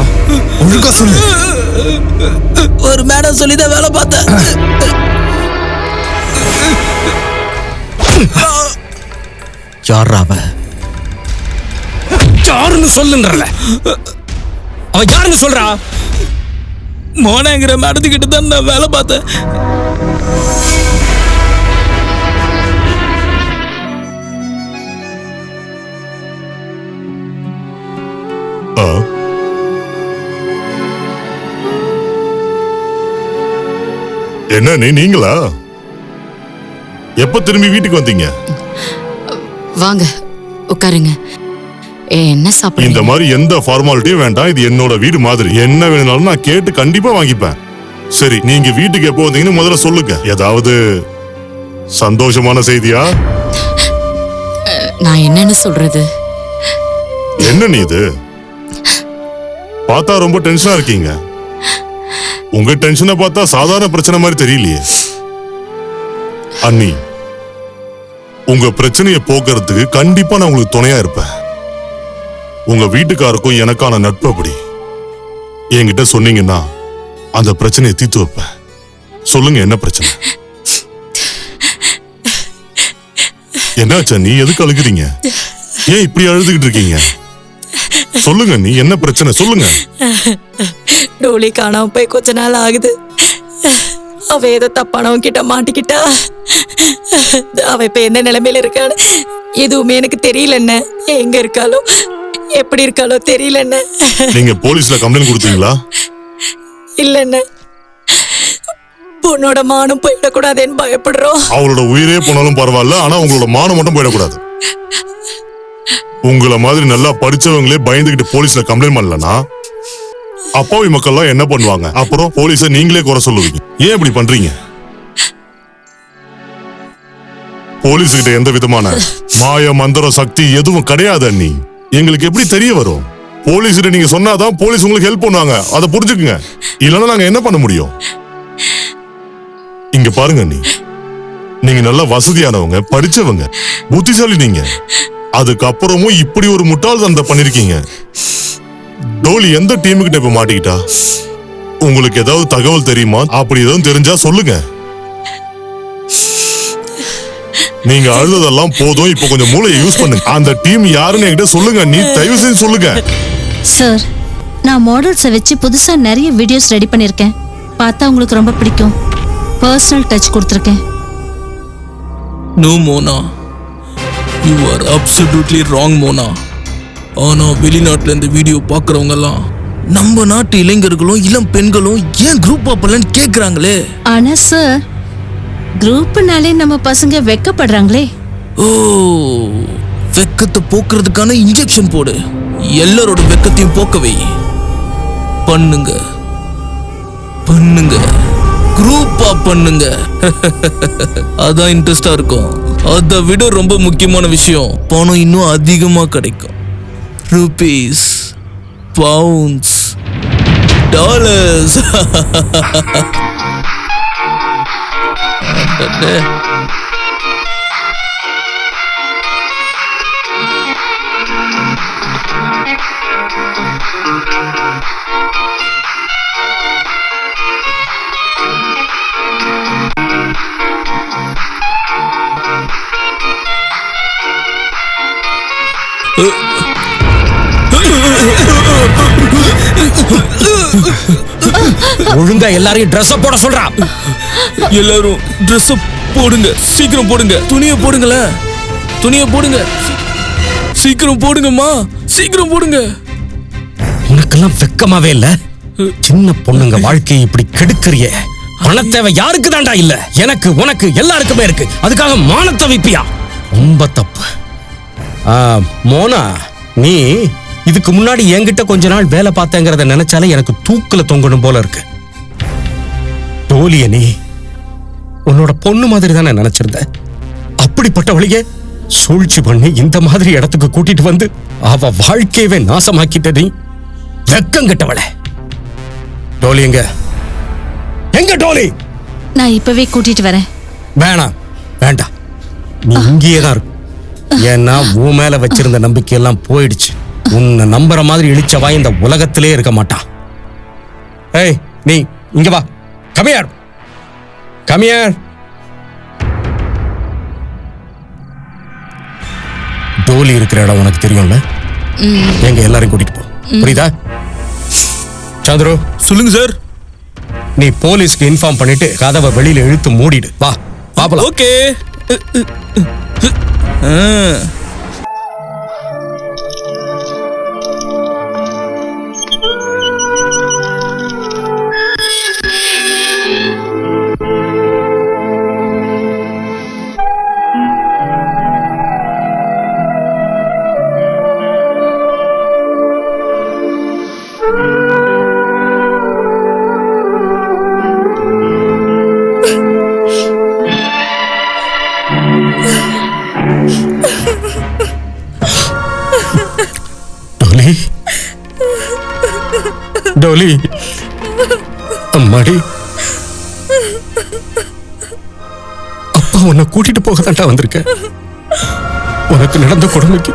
ஒழுங்கா சொல்லு.
ஒரு மேடம் சொல்லிதான் வேலை பார்த்தேன்.
யாரா அவ? யாருன்னு சொல்லுன்றல. அவ யாருன்னு சொல்றா?
மோனங்கிற மேடத்துக்கிட்ட தான் நான் வேலை பார்த்தேன்.
என்ன நீங்களா? எப்ப திரும்பி வீட்டுக்கு வந்தீங்க?
வாங்க உட்காருங்க. என்ன சாப்பிடுறீங்க?
இந்த மாதிரி எந்த ஃபார்மாலிட்டியும் வேண்டாம். இது என்னோட வீடு மாதிரி. என்ன வேணும்னாலும் நான் கேட்டு கண்டிப்பா வாங்கிப்பேன். சரி, நீங்க வீட்டுக்கு எப்போ வந்தீங்கன்னு முதல்ல சொல்லுங்க. ஏதாவது சந்தோஷமான செய்தியா?
நான் என்னன்னு சொல்றது?
என்ன நீ இது பார்த்தா ரொம்ப டென்ஷனா இருக்கீங்க. உங்க டென்ஷனை பார்த்தா சாதாரண பிரச்சனை மாதிரி தெரியலையே. அண்ணி, உங்க பிரச்சனையை போக்குறதுக்கு கண்டிப்பா நான் உங்களுக்கு துணையா இருப்பேன். உங்க வீட்டுக்காருக்கும் எனக்கான நட்பு அப்படி. என்கிட்ட சொன்னீங்கன்னா அந்த பிரச்சனையை தீர்த்து வைப்பேன். சொல்லுங்க, என்ன பிரச்சனை? என்னாச்சா, நீ எதுக்கு அழுகுறீங்க? ஏன் இப்படி அழுதுகிட்டு இருக்கீங்க? சொல்லுங்க, நீ என்ன பிரச்சனை சொல்லுங்க.
டோலி காணாம போய் கொஞ்ச நாள் ஆகுது. அவ ஏதோ தப்பானவங்க கிட்ட மாட்டிக்கிட்டா. அவ இப்ப என்ன நிலைமையில இருக்கான்னு எதுவுமே எனக்கு தெரியல. என்ன எங்க இருக்காளோ எப்படி இருக்காளோ தெரியல. என்ன
நீங்க போலீஸ்ல கம்ப்ளைண்ட் கொடுத்தீங்களா?
இல்ல, பொண்ணோட மானம் போயிடக்கூடாதுன்னு பயப்படுறோம்.
அவளோட உயிரே போனாலும் பரவாயில்ல, ஆனா உங்களோட மானம் மட்டும் போயிடக்கூடாது. உங்களை மாதிரி நல்லா படிச்சவங்களே பயந்துகிட்டு போலீஸ்ல கம்ப்ளைண்ட் பண்ணலனா அப்பாவி மக்கள்லாம் என்ன பண்ணுவாங்க? அப்புறம் போலீஸை நீங்களே குறை சொல்லுவீங்க. ஏன் இப்படி பண்றீங்க? போலீஸ் கிட்ட எந்த விதமான மாய மந்திர சக்தி எதுவும் கிடையாது அண்ணி. எங்களுக்கு எப்படி தெரிய வரும்? போலீஸ் கிட்ட நீங்க சொன்னாதான் போலீஸ் உங்களுக்கு ஹெல்ப் பண்ணுவாங்க. அதை புரிஞ்சுக்குங்க. இல்லைன்னா நாங்க என்ன பண்ண முடியும்? இங்க பாருங்க அண்ணி, நீங்க நல்ல வசதியானவங்க, படிச்சவங்க, புத்திசாலி. நீங்க அதுக்கப்புறமும் இப்படி ஒரு முட்டாள்தனத்தை பண்ணிருக்கீங்க. டோலி எந்த டீமுக்கிட்ட இப்ப மாட்டிக்கிட்டா? உங்களுக்கு ஏதாவது தகவல் தெரியுமா? அப்படி எதுவும் தெரிஞ்சா சொல்லுங்க. நீங்க அழுததெல்லாம் போதும். இப்ப கொஞ்சம் மூளையை யூஸ் பண்ணுங்க. அந்த டீம் யாருன்னு என்கிட்ட சொல்லுங்க. நீ தயவு செஞ்சு சொல்லுங்க.
சார், நான் மாடல்ஸை வச்சு புதுசா நிறைய வீடியோஸ் ரெடி பண்ணிருக்கேன். பார்த்தா உங்களுக்கு ரொம்ப பிடிக்கும். பர்சனல் டச் கொடுத்துருக்கேன்.
No Mona, you are absolutely wrong Mona. ஆனா வெளிநாட்டுல இந்த வீடியோ பாக்குறவங்க எல்லாம் நம்ம நாட்டு இளைஞர்களும் இளம் பெண்களும் ஏன் குரூப் அப்பலன்னு கேக்குறாங்களே.
ஆனா சார், குரூப்னாலே நம்ம பசங்க வெக்கப்படுறாங்களே.
ஓ, வெக்கத்தை போக்குறதுக்கான இன்ஜெக்ஷன் போடு. எல்லாரோட வெக்கத்தையும் போக்கவே பண்ணுங்க. பண்ணுங்க, குரூப்பா பண்ணுங்க. அதான் இன்ட்ரெஸ்டா இருக்கும். அதை விட ரொம்ப முக்கியமான விஷயம், பணம் இன்னும் அதிகமா கிடைக்கும். Rupees, pounds, dollars.
ஒழுங்கா எல்லாரையும் ட்ரெஸ் போட சொல்றா.
எல்லாரும் ட்ரெஸ் போடுங்க, சீக்கிரம் போடுங்க. துணியை போடுங்களே, துணியை போடுங்க, சீக்கிரம் போடுங்கம்மா, சீக்கிரம் போடுங்க.
உனக்கெல்லாம் வெக்கமாவே இல்ல? சின்ன பொண்ணுங்க வாழ்க்கையை இப்படி கெடுக்கறியே. பணத்தேவை யாருக்கு தாண்டா இல்ல? எனக்கு, உனக்கு, எல்லாருக்குமே இருக்கு. அதுக்காக மானத்தை வைப்பியா? ரொம்ப தப்பு. மோனா, நீ இதுக்கு முன்னாடி என்கிட்ட கொஞ்ச நாள் வேலை பார்த்தேங்கிறத நினைச்சாலே எனக்கு தூக்குல தொங்கணும் போல இருக்கு. டோலிய நீ உன்னோட பொண்ணு மாதிரி தானே நினைச்சிருந்த. அப்படிப்பட்டவளையே சூழ்ச்சி பண்ணி இந்த மாதிரி இடத்துக்கு கூட்டிட்டு வந்து அவ வாழ்க்கையவே நாசமாக்கிட்ட நீ. வெக்கம் கெட்டவளே. டோலி எங்க? எங்க டோலி?
நான் இப்பவே கூட்டிட்டு வரேன்.
வேணாம், வேண்டாம், நீ இங்கேயே தான் இருக்கு. ஏன்னா உன் மேல வச்சிருந்த நம்பிக்கையெல்லாம் போயிடுச்சு. உன்னை நம்புற மாதிரி இழிச்சவா இந்த உலகத்திலே இருக்க மாட்டான். ஏய், நீ இங்க வா. Come here. Come here. Dolly இருக்கிற இடம் உனக்கு தெரியும்ல? எங்க எல்லாரையும் கூட்டிட்டு போ. புரியுதா? சந்திரு,
சொல்லுங்க சார்.
நீ போலீஸ்க்கு இன்ஃபார்ம் பண்ணிட்டு கதவை வெளியில இழுத்து மூடிடு. வா, பாப்பலாம்.
ஓகே.
டோலி அம்மாடி, அப்பா உன்னை கூட்டிட்டு போக தாண்டா வந்திருக்கேன். உனக்கு நடந்த கொடுமைக்கு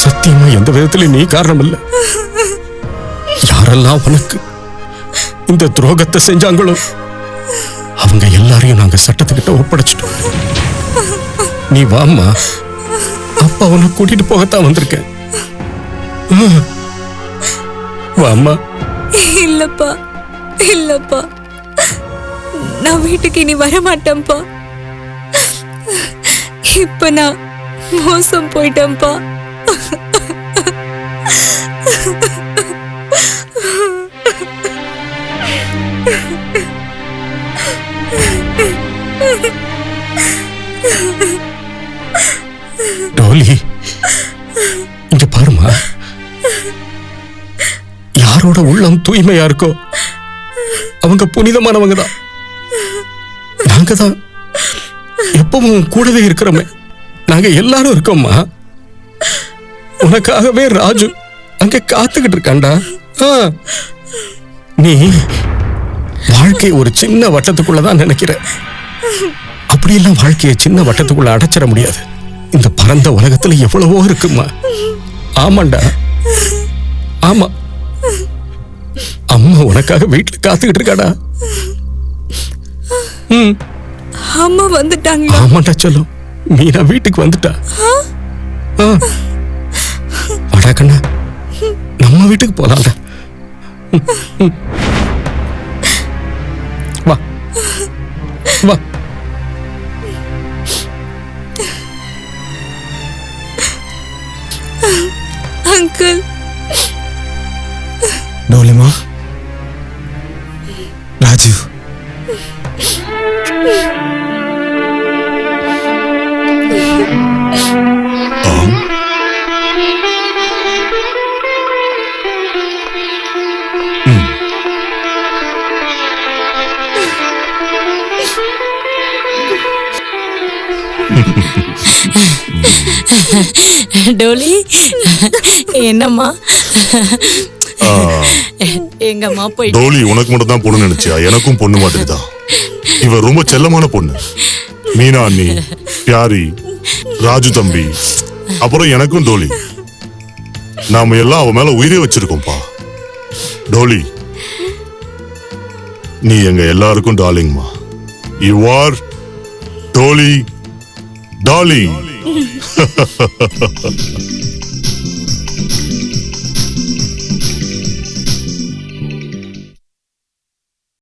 சத்தியமா எந்த விதத்திலும் நீ காரணம் இல்ல. யாரெல்லாம் உனக்கு இந்த துரோகத்தை செஞ்சாங்களோ அவங்க எல்லாரையும் நாங்க சட்டத்துக்கிட்ட ஒப்படைச்சிட்டோம். நீ வாம்மா, அப்பா உன்னை கூட்டிட்டு போகத்தான் வந்திருக்கேன். வாம்மா.
இல்லப்பா, இல்லப்பா, நான் வீட்டுக்கு இனி வரமாட்டேன்ப்பா. இப்ப நான் மோசம் போயிட்டேன்ப்பா.
டோலி, இங்க பாருமா, யாரோட உள்ளம் தூய்மையா இருக்கோ அவங்க புனிதமானவங்க தான். நாங்க தான் எப்பவும் கூடவே இருக்கிறோமே, நாங்க எல்லாரும் இருக்கோம்மா. உனக்காகவே ராஜு அங்க காத்துக்கிட்டு இருக்காண்டா. நீ வாழ்க்கை ஒரு சின்ன வட்டத்துக்குள்ளதான் நினைக்கிற. அப்படியெல்லாம் வாழ்க்கையை சின்ன வட்டத்துக்குள்ள அடைச்சிட முடியாது. இந்த பரந்த உலகத்துல எவ்வளவோ இருக்குமா. ஆமாண்டா, ஆமா. அம்மா உனக்காக வீட்டுல காத்துக்கிட்டு இருக்காடா.
அம்மா வந்துட்டாங்க.
ஆமாண்டா சொல்லும், மீனா வீட்டுக்கு வந்துட்டா. வாடா கண்ணா, நம்ம வீட்டுக்கு போலாம்டா. வா வா.
அங்கிள்.
டோலிமா, ராஜு,
டோலி, என்னம்மா எங்கம்மா போயிட்டு?
டோலி உனக்கு மட்டும் தான் பொண்ணு நினைச்சியா? எனக்கும் பொண்ணு மாதிரி தான். இவ ரொம்ப செல்லமான பொண்ணு. மீனா அண்ணி, பியாரி, ராஜு தம்பி, அப்புறம் எனக்கும் டோலி. நாம எல்லாம் அவ மேல உயிரே வச்சிருக்கோம்ப்பா. டோலி, நீ எங்க எல்லாருக்கும் டார்லிங்மா. You are Dolly darling.